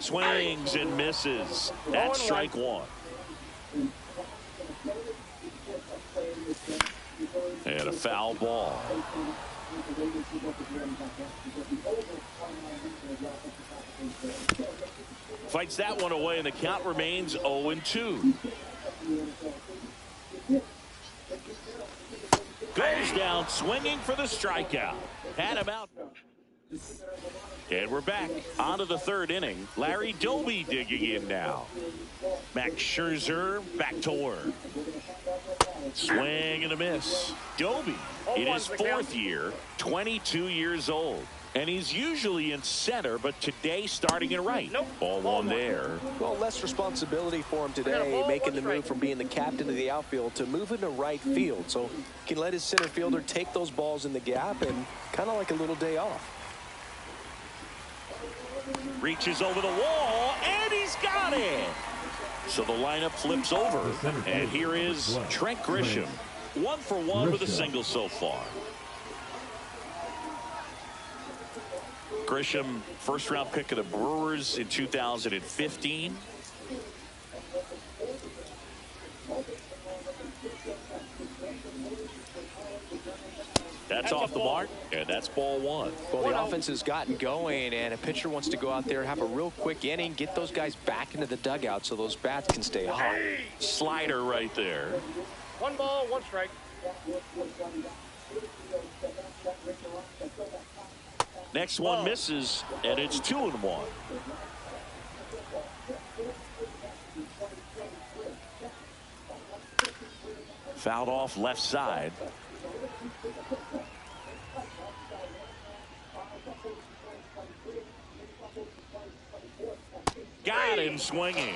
Swings and misses. That's strike 1. And a foul ball. Fights that one away, and the count remains 0-2. Goes goes down swinging for the strikeout. Had him out. And we're back onto the third inning. Larry Doby digging in now. Max Scherzer back to work. Swing and a miss. Doby in his fourth year, 22 years old. And he's usually in center, but today starting in right. Ball one there. Well, less responsibility for him today, making the move from being the captain of the outfield to moving to right field. So he can let his center fielder take those balls in the gap and kind of like a little day off. Reaches over the wall, and he's got it. So the lineup flips over, and here is Trent Grisham. 1 for 1 with a single so far. Grisham, first-round pick of the Brewers in 2015. That's off the mark, and that's ball one. Well, the offense has gotten going, and a pitcher wants to go out there and have a real quick inning, get those guys back into the dugout so those bats can stay hot. Slider right there. 1 ball, 1 strike. Next one misses, and it's 2-1. Fouled off left side. Got him swinging.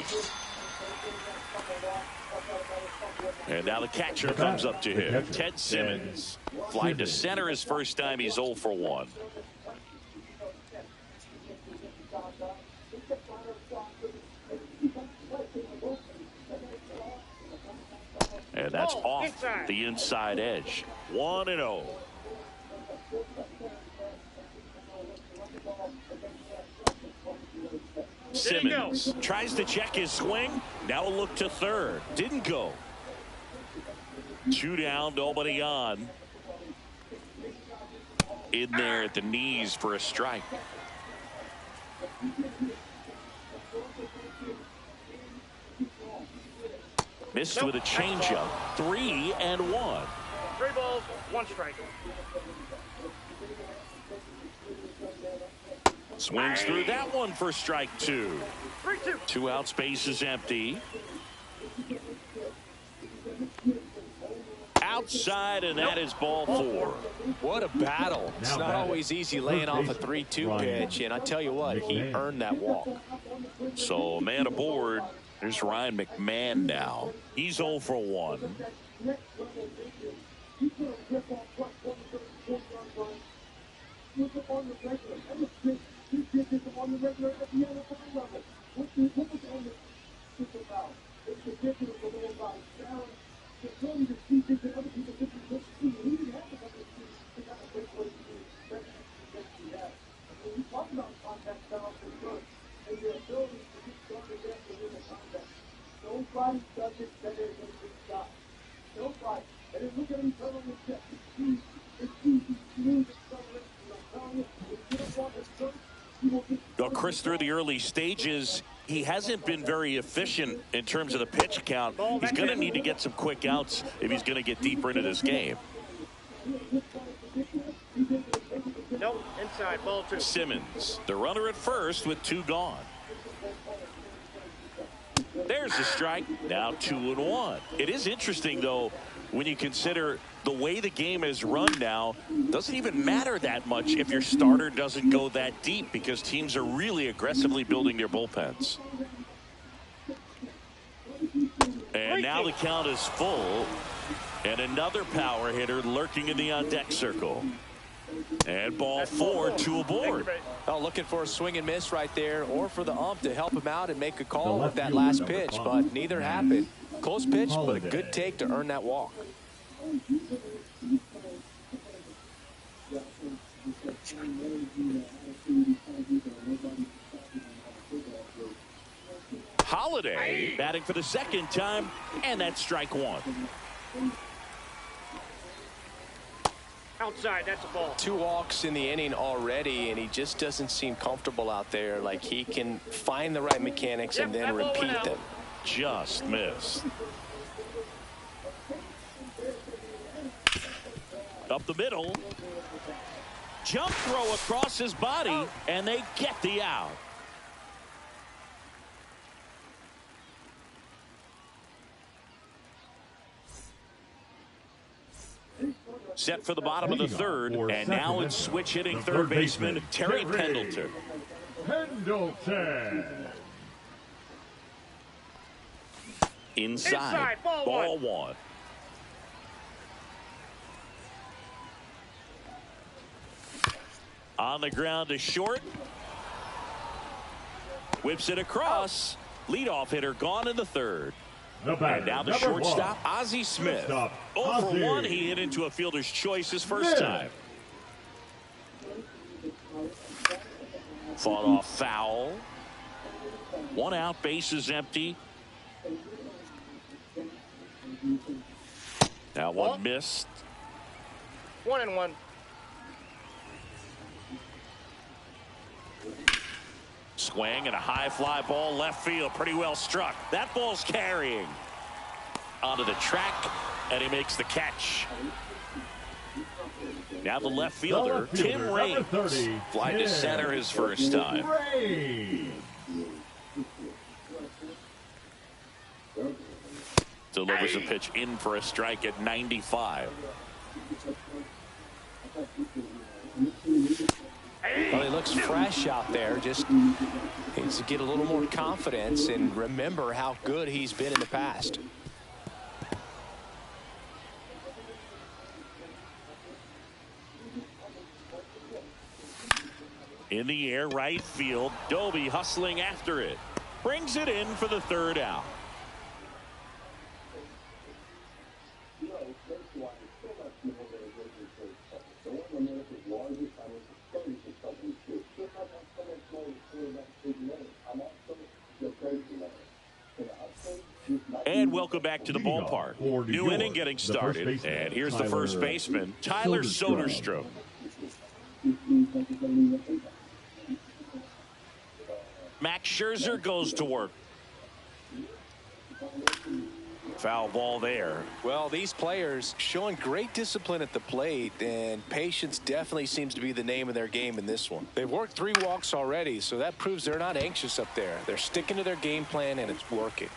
And now the catcher comes up to him. Ted Simmons. Fly to center his first time. He's 0 for 1. And that's off the inside edge. 1-0. Simmons tries to check his swing. Now a look to third. Didn't go. 2 down, nobody on. In there at the knees for a strike. Missed with a changeup. 3-1. 3 balls, 1 strike. Swings through that one for strike 2. 3-2. 2 out, space is empty. Outside, and that is ball 4. What a battle. It's not always easy laying off a 3-2 pitch, and I tell you what, he earned that walk. So man aboard. There's Ryan McMahon now. He's 0 for 1. Well, Chris, through the early stages, he hasn't been very efficient in terms of the pitch count. He's going to need to get some quick outs if he's going to get deeper into this game. Nope, inside, ball 2. Simmons, the runner at first with 2 gone. There's the strike. Now 2-1. It is interesting, though, when you consider the way the game is run now. Doesn't even matter that much if your starter doesn't go that deep, because teams are really aggressively building their bullpens. And now the count is full, and another power hitter lurking in the on-deck circle. And ball 4, 2 aboard. Oh, looking for a swing and miss right there, or for the ump to help him out and make a call with that last pitch, but neither happened. Close pitch, but a good take to earn that walk. Holiday batting for the second time, and that's strike 1. Outside, that's a ball. 2 walks in the inning already, and he just doesn't seem comfortable out there. Like he can find the right mechanics and then repeat them. Just missed. Up the middle. Jump throw across his body, and they get the out. Set for the bottom of the third, and now it's switch hitting third baseman Terry Pendleton. Inside, ball one. On the ground to short. Whips it across. Leadoff hitter gone in the third. And now the shortstop, Ozzie Smith. 0 for 1. He hit into a fielder's choice his first time. Fought off foul. 1 out, bases empty. Now one missed. 1-1. Swing and a high fly ball left field. Pretty well struck. That ball's carrying. Onto the track, and he makes the catch. Now the left fielder, Tim Raines. Fly to center his first time. Delivers a pitch in for a strike at 95. Well, he looks fresh out there. Just needs to get a little more confidence and remember how good he's been in the past. In the air, right field. Doby hustling after it. Brings it in for the third out. And welcome back to the ballpark. New inning getting started. And here's the first baseman, Tyler Soderstrom. Max Scherzer goes to work. Foul ball there. Well, these players showing great discipline at the plate, and patience definitely seems to be the name of their game in this one. They've worked 3 walks already, so that proves they're not anxious up there. They're sticking to their game plan, and it's working.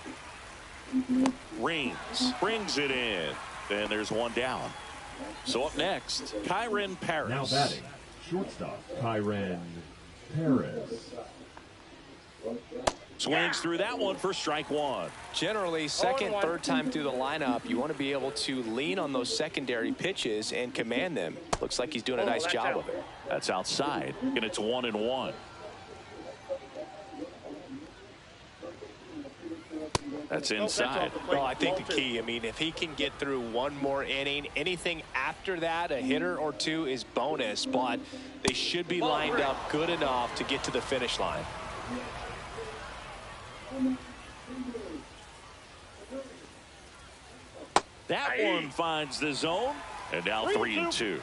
Raines brings it in. And there's 1 down. So up next, Kyren Paris. Now batting, shortstop Kyren Paris. Swings through that one for strike 1. Generally, second, third time through the lineup, you want to be able to lean on those secondary pitches and command them. Looks like he's doing a nice job of it. That's outside, and it's 1-1. That's inside. Well, I think the key, I mean, if he can get through 1 more inning, anything after that, a hitter or 2 is bonus, but they should be lined up good enough to get to the finish line. That one finds the zone, and now 3-2.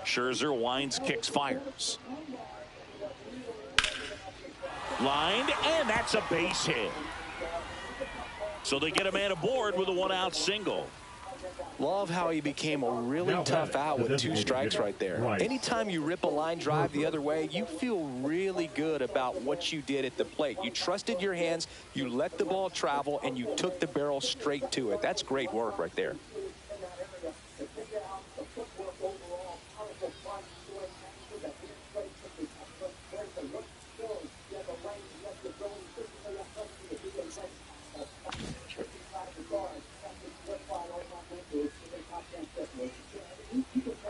Scherzer winds, kicks, fires. Lined, and that's a base hit. So they get a man aboard with a 1-out single. Love how he became a really tough out with 2 strikes right there. Anytime you rip a line drive the other way, you feel really good about what you did at the plate. You trusted your hands, you let the ball travel, and you took the barrel straight to it. That's great work right there.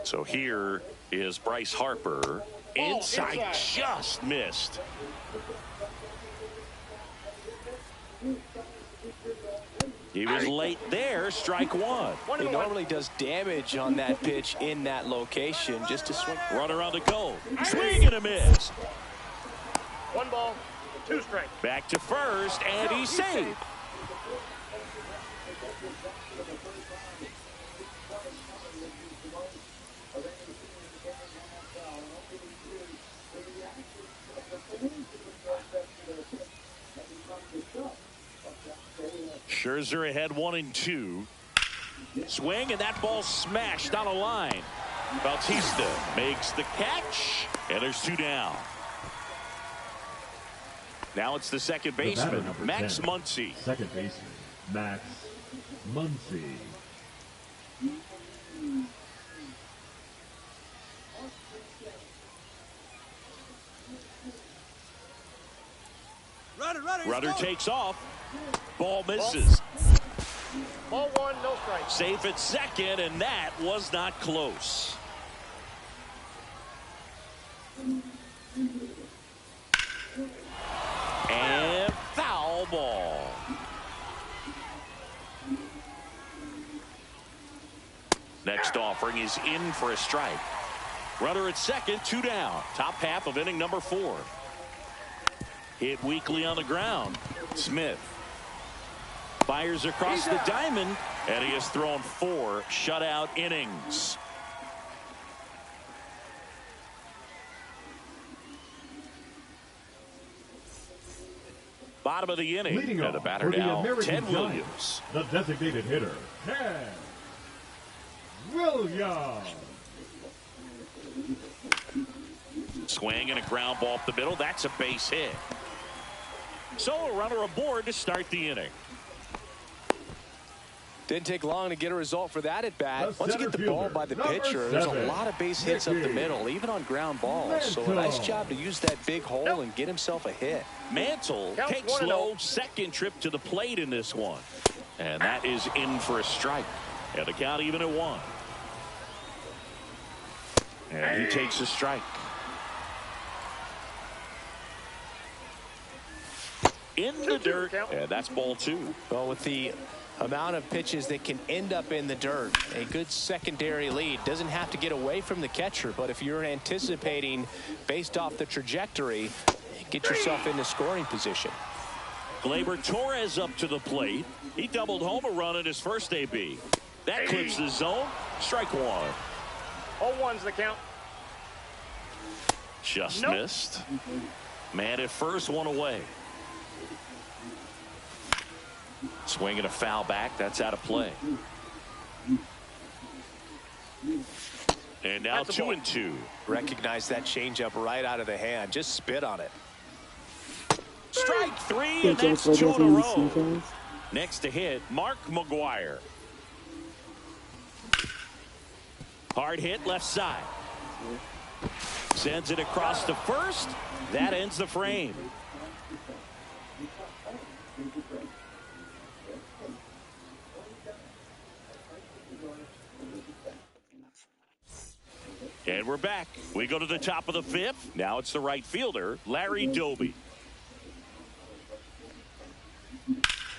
So here is Bryce Harper. Inside, just missed. He was late there, strike 1. He normally does damage on that pitch in that location just to swing. Runner on the go. Swing and a miss. 1 ball, 2 strikes. Back to first, and he's safe. Scherzer ahead 1-2. Swing, and that ball smashed on a line. Bautista makes the catch, and there's 2 down. Now it's the second baseman, Max Muncy. Second baseman, Max Muncy. Runner takes off. Ball misses. Ball 1, no strike. Safe at second, and that was not close. And foul ball. Next offering is in for a strike. Runner at second, 2 down. Top half of inning number 4. Hit weakly on the ground. Smith fires across the diamond, and he has thrown 4 shutout innings. Bottom of the inning. Leading And the off batter for the now, American Ted Giants, Williams. the designated hitter, Ted Williams. Swing and a ground ball up the middle. That's a base hit. So a runner aboard to start the inning. Didn't take long to get a result for that at bat. Once you get the ball fielder, by the number pitcher, there's a 7, lot of base hits up the middle, even on ground balls. So a nice job to use that big hole and get himself a hit. Mantle Counts takes 1-0. low, second trip to the plate in this one. And that is in for a strike. And the count even at 1. And he takes a strike. In the dirt, and that's ball 2. Well, with the amount of pitches that can end up in the dirt, a good secondary lead. Doesn't have to get away from the catcher, but if you're anticipating based off the trajectory, get yourself into scoring position. Gleyber Torres up to the plate. He doubled home a run in his first AB. That clips the zone. Strike 1. 0-1's the count. Just missed. Man at first, 1 away. Swinging a foul back. That's out of play. And now 2-2. Recognize that changeup right out of the hand. Just spit on it. Strike 3, and Thank you that's for 2 in a listening, row. Stevens. Next to hit, Mark McGwire. Hard hit left side. Sends it across to first. That ends the frame. And we're back. We go to the top of the 5th. Now it's the right fielder, Larry Doby.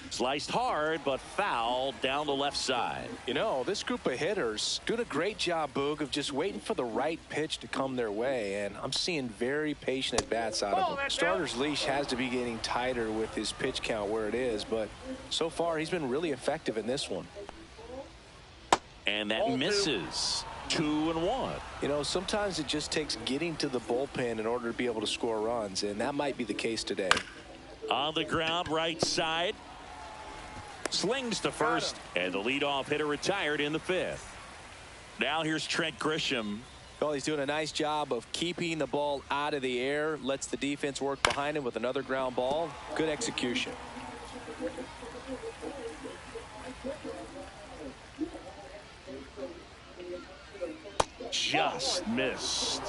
Sliced hard, but foul down the left side. You know, this group of hitters doing a great job, Boog, of just waiting for the right pitch to come their way, and I'm seeing very patient at-bats out of him. Starter's leash has to be getting tighter with his pitch count where it is, but so far he's been really effective in this one. And that misses. 2-1. You know, sometimes it just takes getting to the bullpen in order to be able to score runs, and that might be the case today. On the ground, right side. Slings to first, and the leadoff hitter retired in the 5th. Now here's Trent Grisham. Well, he's doing a nice job of keeping the ball out of the air, lets the defense work behind him with another ground ball. Good execution. Just missed.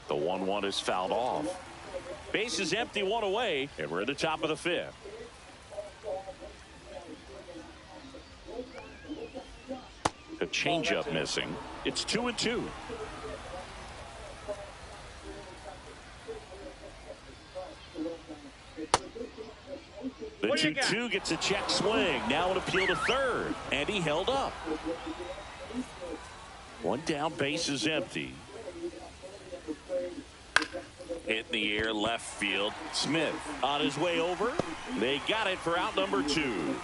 The 1-1 is fouled off. Base is empty, 1 away, and we're at the top of the 5th. A changeup missing. It's 2-2. The 2-2 gets a check swing. Now an appeal to third, and he held up. 1 down, base is empty. Hit in the air, left field. Smith on his way over. They got it for out number 2.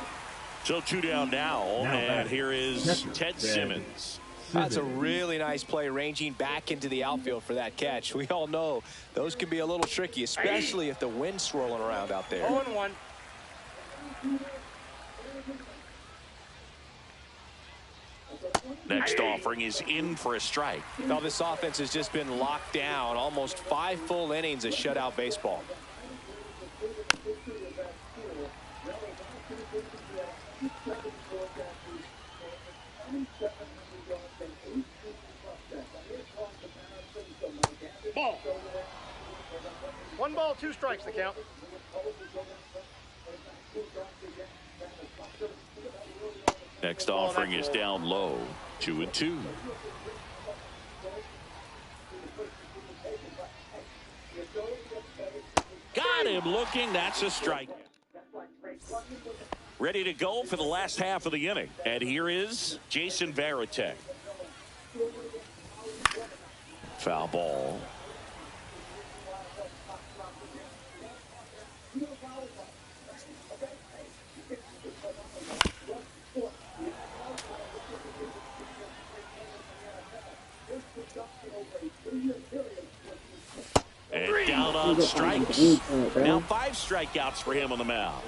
So 2 down now, and here is Ted Simmons. That's a really nice play, ranging back into the outfield for that catch. We all know those can be a little tricky, especially if the wind's swirling around out there. 0-1. Next offering is in for a strike. Now this offense has just been locked down. Almost 5 full innings of shutout baseball. Ball. 1 ball, 2 strikes the count. Next offering is down low. 2-2. Got him looking. That's a strike. Ready to go for the last half of the inning. And here is Jason Varitek. Foul ball. And down on strikes. Now 5 strikeouts for him on the mound.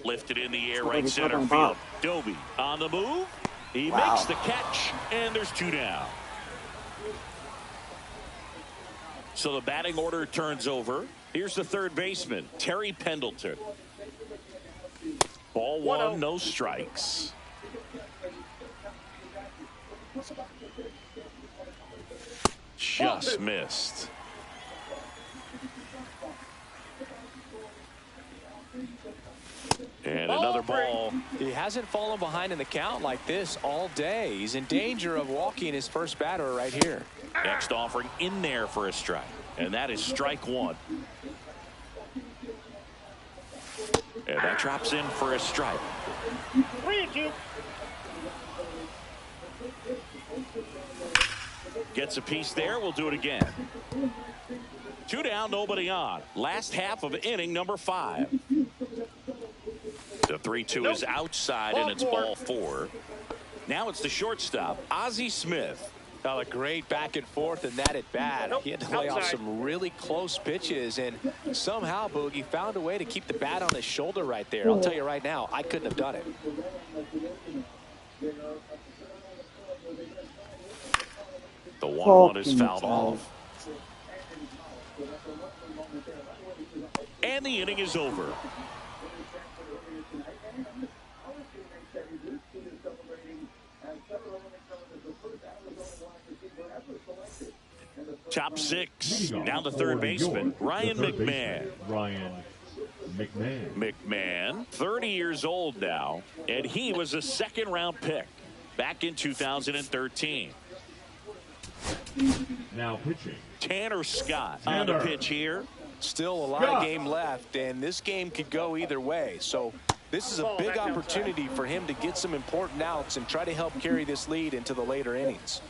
Lifted in the air, right center field. Doby on the move. He makes the catch, and there's 2 down. So the batting order turns over. Here's the third baseman, Terry Pendleton. Ball 1, no strikes. Just missed. And another ball. He hasn't fallen behind in the count like this all day. He's in danger of walking his first batter right here. Next offering in there for a strike. And that is strike 1. And that drops in for a strike. 3-2. Gets a piece there. We'll do it again. 2 down, nobody on. Last half of inning number 5. The 3-2 is outside, and it's ball 4. Now it's the shortstop, Ozzie Smith. Now a great back and forth in that at bat. He had to lay off some really close pitches, and somehow Boogie found a way to keep the bat on his shoulder right there. I'll tell you right now, I couldn't have done it. The 1-1 is fouled off. And the inning is over. Top 6. Now the third baseman, Ryan McMahon. McMahon, 30 years old now, and he was a second-round pick back in 2013. Now pitching, Tanner Scott on the pitch here. Still a lot of game left, and this game could go either way. So this is a big opportunity for him to get some important outs and try to help carry this lead into the later innings.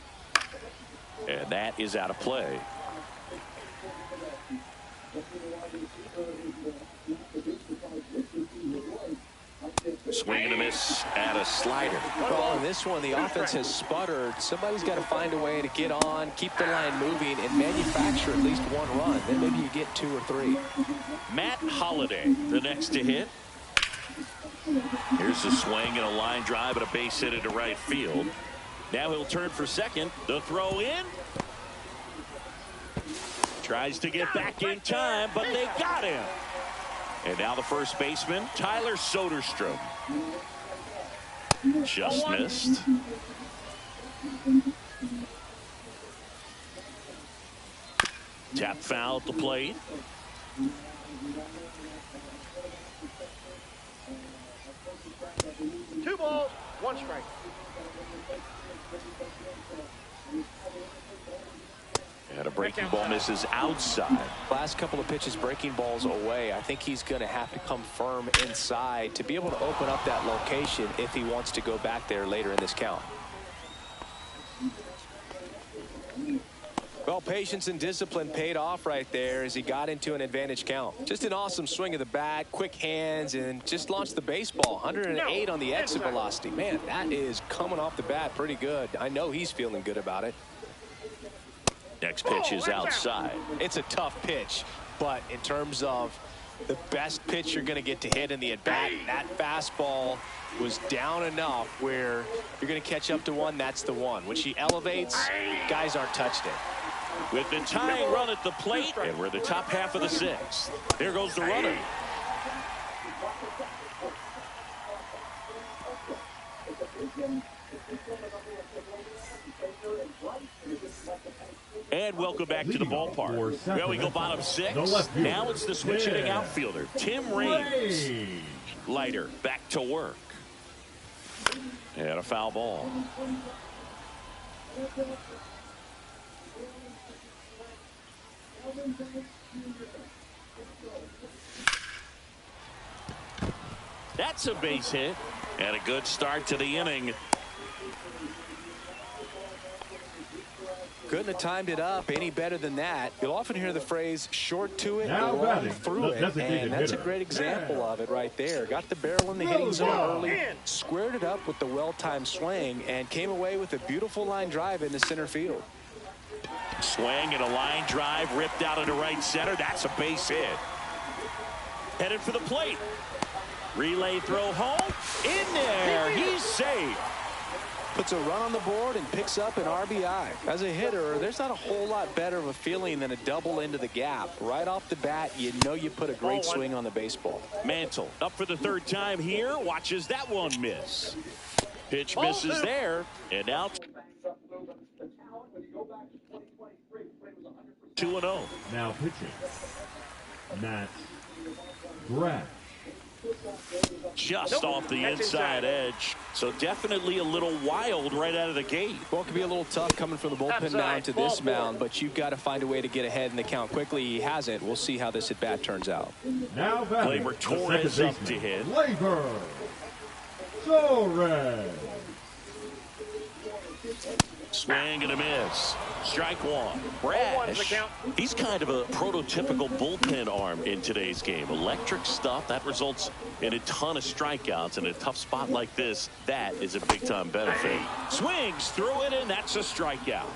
And that is out of play. Swing and a miss at a slider. Well, in this one, the offense has sputtered. Somebody's got to find a way to get on, keep the line moving, and manufacture at least 1 run. Then maybe you get 2 or 3. Matt Holliday, the next to hit. Here's a swing and a line drive and a base hit into right field. Now he'll turn for second. The throw in. Tries to get back in time, but they got him. And now the first baseman, Tyler Soderstrom. Just missed. Tap foul at the plate. Two balls, 1 strike. And a breaking ball misses outside. Last couple of pitches breaking balls away. I think he's going to have to come firm inside to be able to open up that location if he wants to go back there later in this count. Well, patience and discipline paid off right there as he got into an advantage count. Just an awesome swing of the bat, quick hands, and just launched the baseball. 108 on the exit velocity. Man, that is coming off the bat pretty good. I know he's feeling good about it. Next pitch is outside. It's a tough pitch, but in terms of the best pitch you're going to get to hit in the at-bat, that fastball was down enough where you're going to catch up to one. That's the one. When she elevates, guys aren't touched it. With the tying run at the plate, and we're the top half of the sixth. There goes the runner. And welcome back to the ballpark. Well, we go bottom six. Now it's the switch hitting outfielder, Tim Raines. Leiter back to work. And a foul ball. That's a base hit. And a good start to the inning. Couldn't have timed it up any better than that. You'll often hear the phrase short to it, long through it, and that's a great example of it right there. Got the barrel in the hitting zone early, squared it up with the well-timed swing, and came away with a beautiful line drive into center field. Swing and a line drive ripped out into right center. That's a base hit. Headed for the plate. Relay throw home. In there. He's safe. Puts a run on the board and picks up an RBI. As a hitter, there's not a whole lot better of a feeling than a double into the gap. Right off the bat, you know you put a great swing on the baseball. Mantle up for the third time here. Watches that one miss. Pitch misses there. And now 2-0. Now pitching, Matt Brash. Just off the inside edge. So definitely a little wild right out of the gate. Well, it can be a little tough coming from the bullpen mound to this mound, but you've got to find a way to get ahead in the count quickly. He hasn't. We'll see how this at-bat turns out. Now Gleyber Torres up to hit. Gleyber Torres. Swing and a miss. Strike one. Brash, he's kind of a prototypical bullpen arm in today's game. Electric stuff that results in a ton of strikeouts. In a tough spot like this, that is a big-time benefit. Swings through it, and that's a strikeout.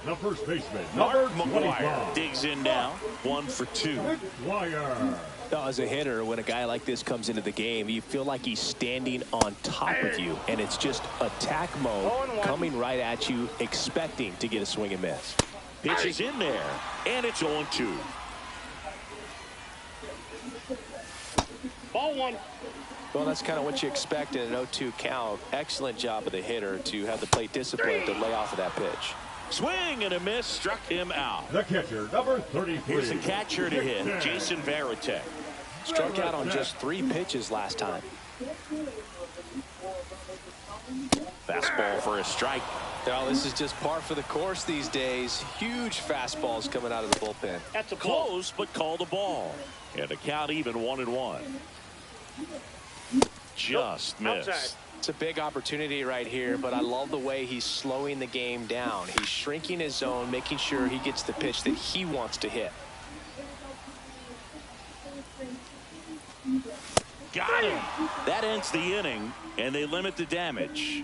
The first baseman, Mark McGwire digs in now. 1 for 2. McGwire. As a hitter, when a guy like this comes into the game, you feel like he's standing on top of you, and it's just attack mode coming right at you, expecting to get a swing and miss. Pitch is in there, and it's 0-2. Ball one. Well, that's kind of what you expect in an 0-2 count. Excellent job of the hitter to have the plate discipline to lay off of that pitch. Swing and a miss, struck him out. The catcher, number 33. Here's the catcher to hit, Jason Varitek. Struck out on just 3 pitches last time. Fastball for a strike. Well, this is just par for the course these days. Huge fastballs coming out of the bullpen. That's a close, but called a ball. And a count even 1-1. Just missed. Outside. It's a big opportunity right here, but I love the way he's slowing the game down. He's shrinking his zone, making sure he gets the pitch that he wants to hit. Got him. That ends the inning, and they limit the damage.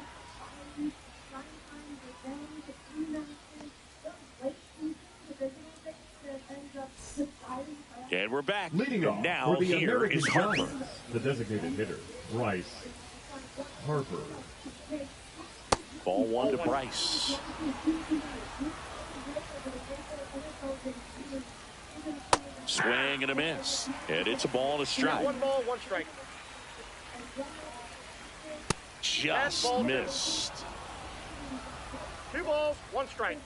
And we're back. Leading off now for the here American is Harper. Giants, the designated hitter, Bryce Harper. Ball 1 to Bryce. Swing and a miss. And it's a ball and a strike. 1 ball, 1 strike. Just missed. 2 balls, 1 strike.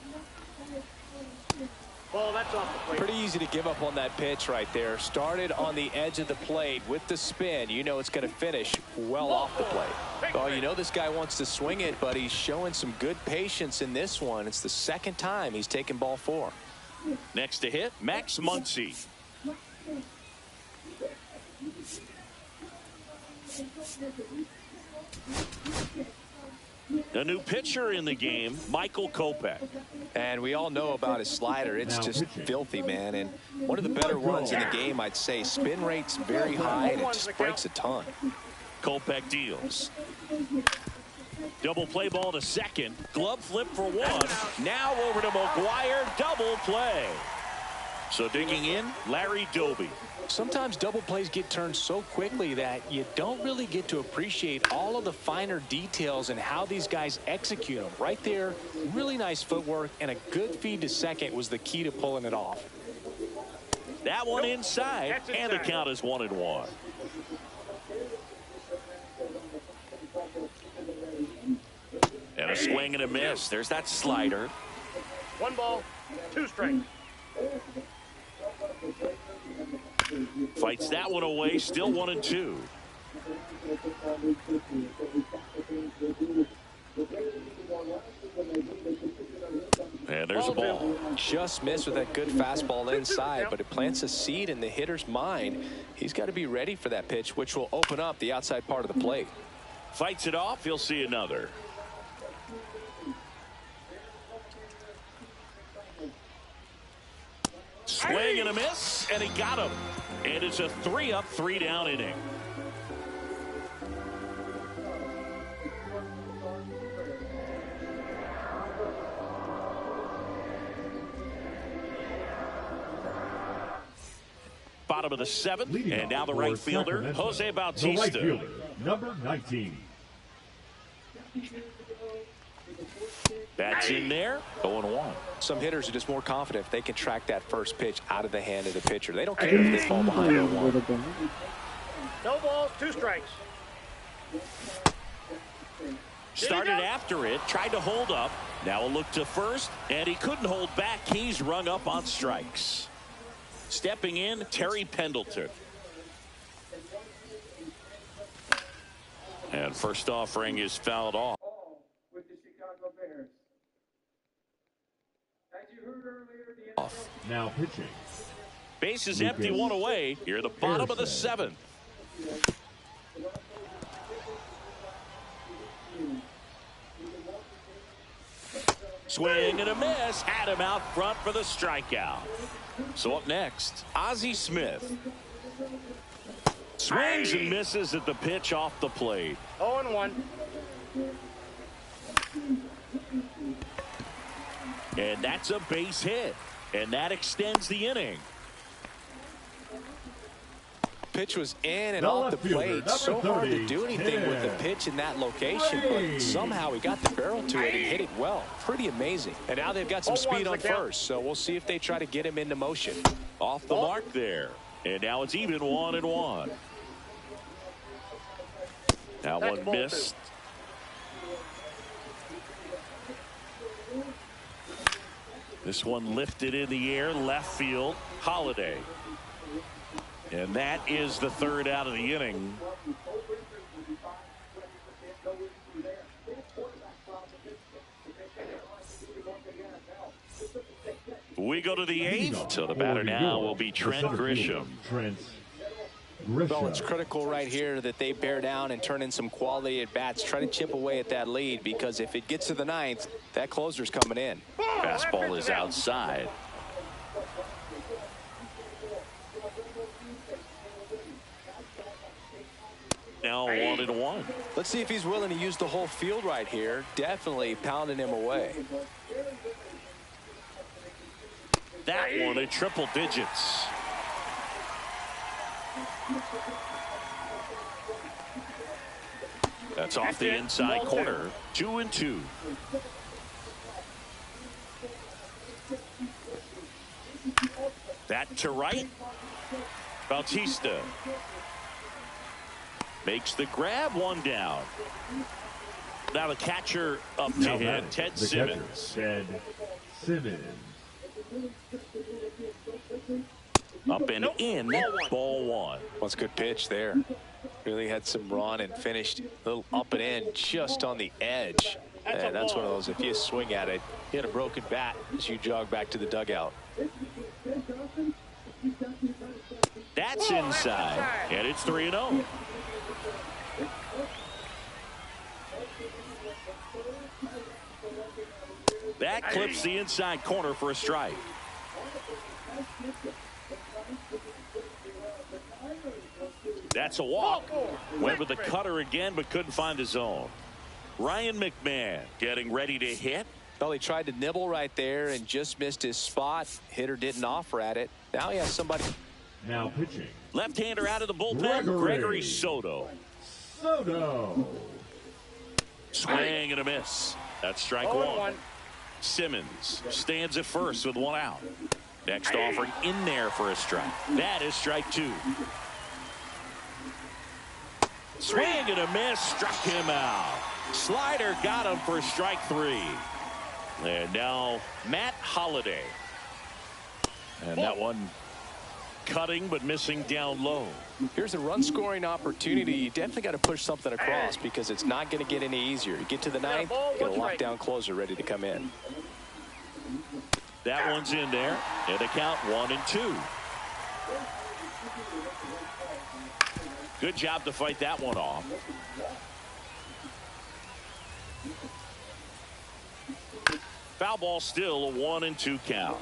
Ball, that's off the plate. Pretty easy to give up on that pitch right there. Started on the edge of the plate with the spin. You know it's going to finish well off the plate. Well, you know this guy wants to swing it, but he's showing some good patience in this one. It's the second time he's taken ball 4. Next to hit, Max Muncy. A new pitcher in the game, Michael Kopech. And we all know about his slider. It's just filthy, man. And one of the better ones in the game, I'd say. Spin rate's very high, and it just breaks a ton. Kopech deals. Double play ball to second. Glove flip for one. Now over to McGuire. Double play. So digging in, Larry Doby. Sometimes double plays get turned so quickly that you don't really get to appreciate all of the finer details and how these guys execute them. Right there, really nice footwork, and a good feed to second was the key to pulling it off. That one inside, and the count is 1-1. And a swing and a miss. There's that slider. 1 ball, 2 strikes. Fights that one away, still 1-2. And there's a ball. Just missed with that good fastball inside, but it plants a seed in the hitter's mind. He's got to be ready for that pitch, which will open up the outside part of the plate. Fights it off, he'll see another. Swing and a miss, and he got him. And it's a 3-up, 3-down inning. Bottom of the 7th, and now the right fielder, Jose Bautista. The right fielder, number 19. That's in there, 0-1. Some hitters are just more confident if they can track that first pitch out of the hand of the pitcher. They don't care if they fall behind 0-1. No balls, 2 strikes. Started after it, tried to hold up. Now a look to first, and he couldn't hold back. He's rung up on strikes. Stepping in, Terry Pendleton. And first offering is fouled off. With the Chicago Bears. As you heard earlier, the Now pitching. Base is empty, one away. Here at the bottom of the 7th. Swing and a miss. Had him out front for the strikeout. So up next, Ozzie Smith. Swings and misses at the pitch off the plate. 0-1. And that's a base hit. And that extends the inning. Pitch was in and off the plate. So hard to do anything with the pitch in that location, but somehow he got the barrel to it and hit it well. Pretty amazing. And now they've got some speed on first, so we'll see if they try to get him into motion. Off the mark there. And now it's even 1-1. That one missed. This one lifted in the air, left field, Holiday. And that is the 3rd out of the inning. We go to the 8th. So the batter now will be Trent Grisham. Well, it's critical right here that they bear down and turn in some quality at bats. Try to chip away at that lead, because if it gets to the 9th, that closer's coming in. Fastball is outside. Now 1-1. Let's see if he's willing to use the whole field right here. Definitely pounding him away. That one in triple digits. That's off the inside corner. 2-2. That to right. Bautista makes the grab, one down. Now the catcher up to him, Ted Simmons. Ted Simmons. Up and in, ball 1. What's a good pitch there. Really had some run and finished a little up and in just on the edge. And that's one of those, if you swing at it, you hit a broken bat as you jog back to the dugout. That's inside, and it's 3-0. That clips the inside corner for a strike. That's a walk. Went with the cutter again, but couldn't find the zone. Ryan McMahon getting ready to hit. Well, he tried to nibble right there and just missed his spot. Hitter didn't offer at it. Now he has somebody. Now pitching. Left-hander out of the bullpen, Gregory Soto. Swing and a miss. That's strike one. Simmons stands at first with one out. Next offering in there for a strike. That is strike two. Swing and a miss, struck him out. Slider got him for strike three. And now Matt Holliday. And that one cutting but missing down low. Here's a run scoring opportunity. You definitely got to push something across because it's not going to get any easier. You get to the ninth, you got a lockdown closer ready to come in. That one's in there. And the count 1-2. Good job to fight that one off. Foul ball, still a 1-2 count.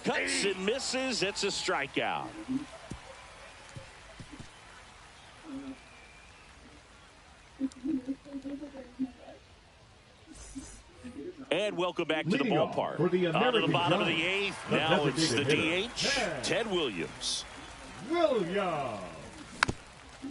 Cuts and misses. It's a strikeout. And welcome back to the ballpark. On to the bottom of the eighth. Now it's the DH, Ted Williams.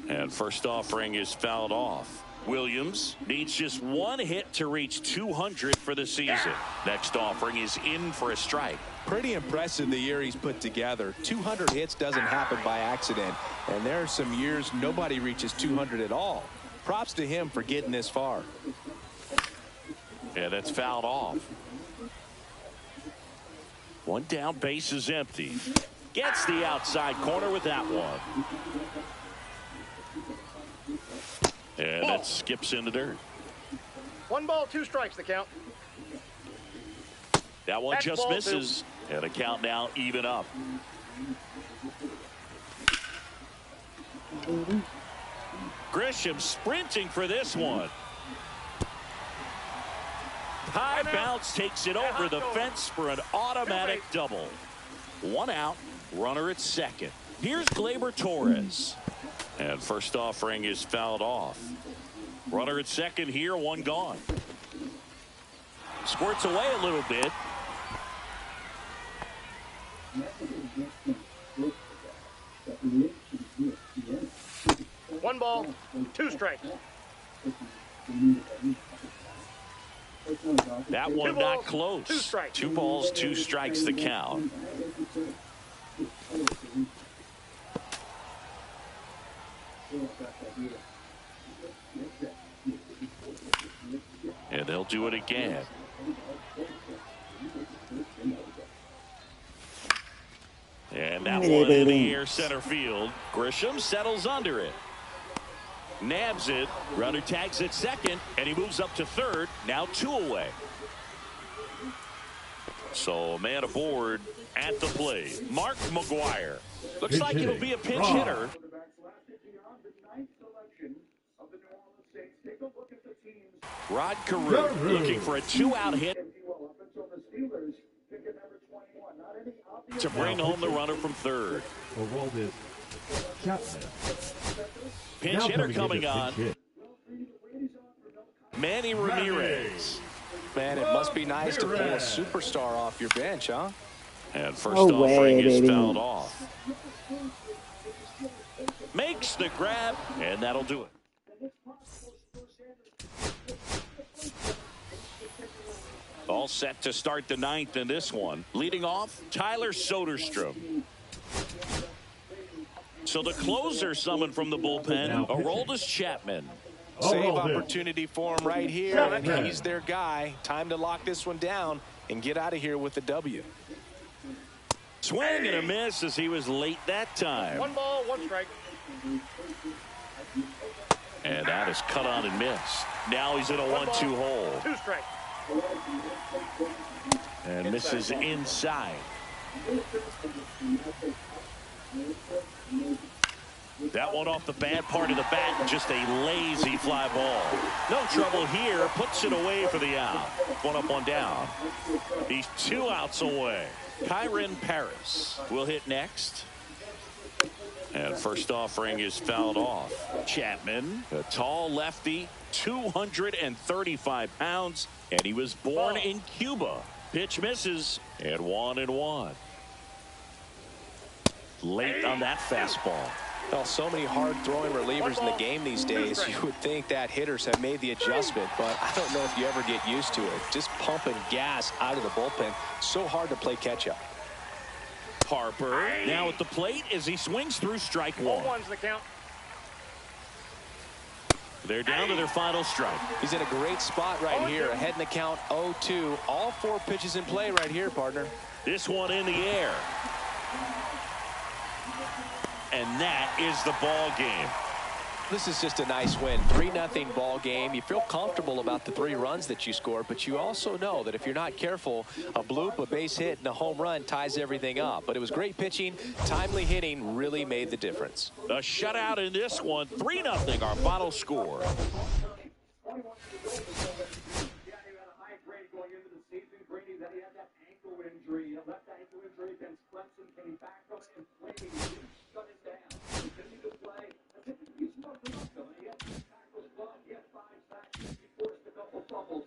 And first offering is fouled off. Williams needs just one hit to reach 200 for the season. Next offering is in for a strike. Pretty impressive the year he's put together. 200 hits doesn't happen by accident. And there are some years nobody reaches 200 at all. Props to him for getting this far. Yeah, that's fouled off. One down, base is empty. Gets the outside corner with that one. And that skips in the dirt. 1 ball, 2 strikes, the count. That one just misses. And the count now even up. Grisham sprinting for this one. High bounce takes it over the fence for an automatic double. One out, runner at second. Here's Gleyber Torres. And first offering is fouled off. Runner at second here, one gone. Squirts away a little bit. One ball, 2 strikes. That one not close. 2 strikes. 2 balls, 2 strikes the count. And they'll do it again. And that one in the air center field. Grisham settles under it. Nabs it. Runner tags at second, and he moves up to third. Now 2 away. So a man aboard at the plate. Mark McGwire. Looks like it'll be a pinch hitter. Rod Carew looking for a 2-out hit to bring home the runner from third. Pinch hitter coming on. Manny Ramirez. Man, it must be nice to pull a superstar off your bench, huh? And first offering is fouled off. Makes the grab, and that'll do it. All set to start the ninth in this one. Leading off, Tyler Soderstrom. So the closer summoned from the bullpen, Aroldis Chapman. Save opportunity for him right here, and he's their guy. Time to lock this one down and get out of here with the W. Swing and a miss as he was late that time. 1 ball, 1 strike. And that is cut on and missed. Now he's in a 1-2 hole. 2 strikes. And misses inside. That one off the bad part of the bat and just a lazy fly ball. No trouble here. Puts it away for the out. One up, one down. He's 2 outs away. Kyren Paris will hit next. And first offering is fouled off. Chapman, a tall lefty, 235 pounds, and he was born in Cuba. Pitch misses, and 1-1. Late on that fastball. Well, so many hard-throwing relievers in the game these days. You would think that hitters have made the adjustment, but I don't know if you ever get used to it. Just pumping gas out of the bullpen. So hard to play catch-up. Harper now at the plate as he swings through strike one. One's the count. They're down to their final strike. He's in a great spot right here. Ahead in the count 0-2. All 4 pitches in play right here, partner. This one in the air. And that is the ball game. This is just a nice win. 3-0 ball game. You feel comfortable about the 3 runs that you scored, but you also know that if you're not careful, a bloop, a base hit, and a home run ties everything up. But it was great pitching. Timely hitting really made the difference. A shutout in this one. 3-0 our final score. Yeah, he had a high grade going into the season. Grady, then he had that ankle injury, a left ankle injury against Clemson. Came back from it and played. He shut it down. He continued to play. He's smoking up, though. He had 2 tackles, he had 5 sacks. He forced a couple fumbles.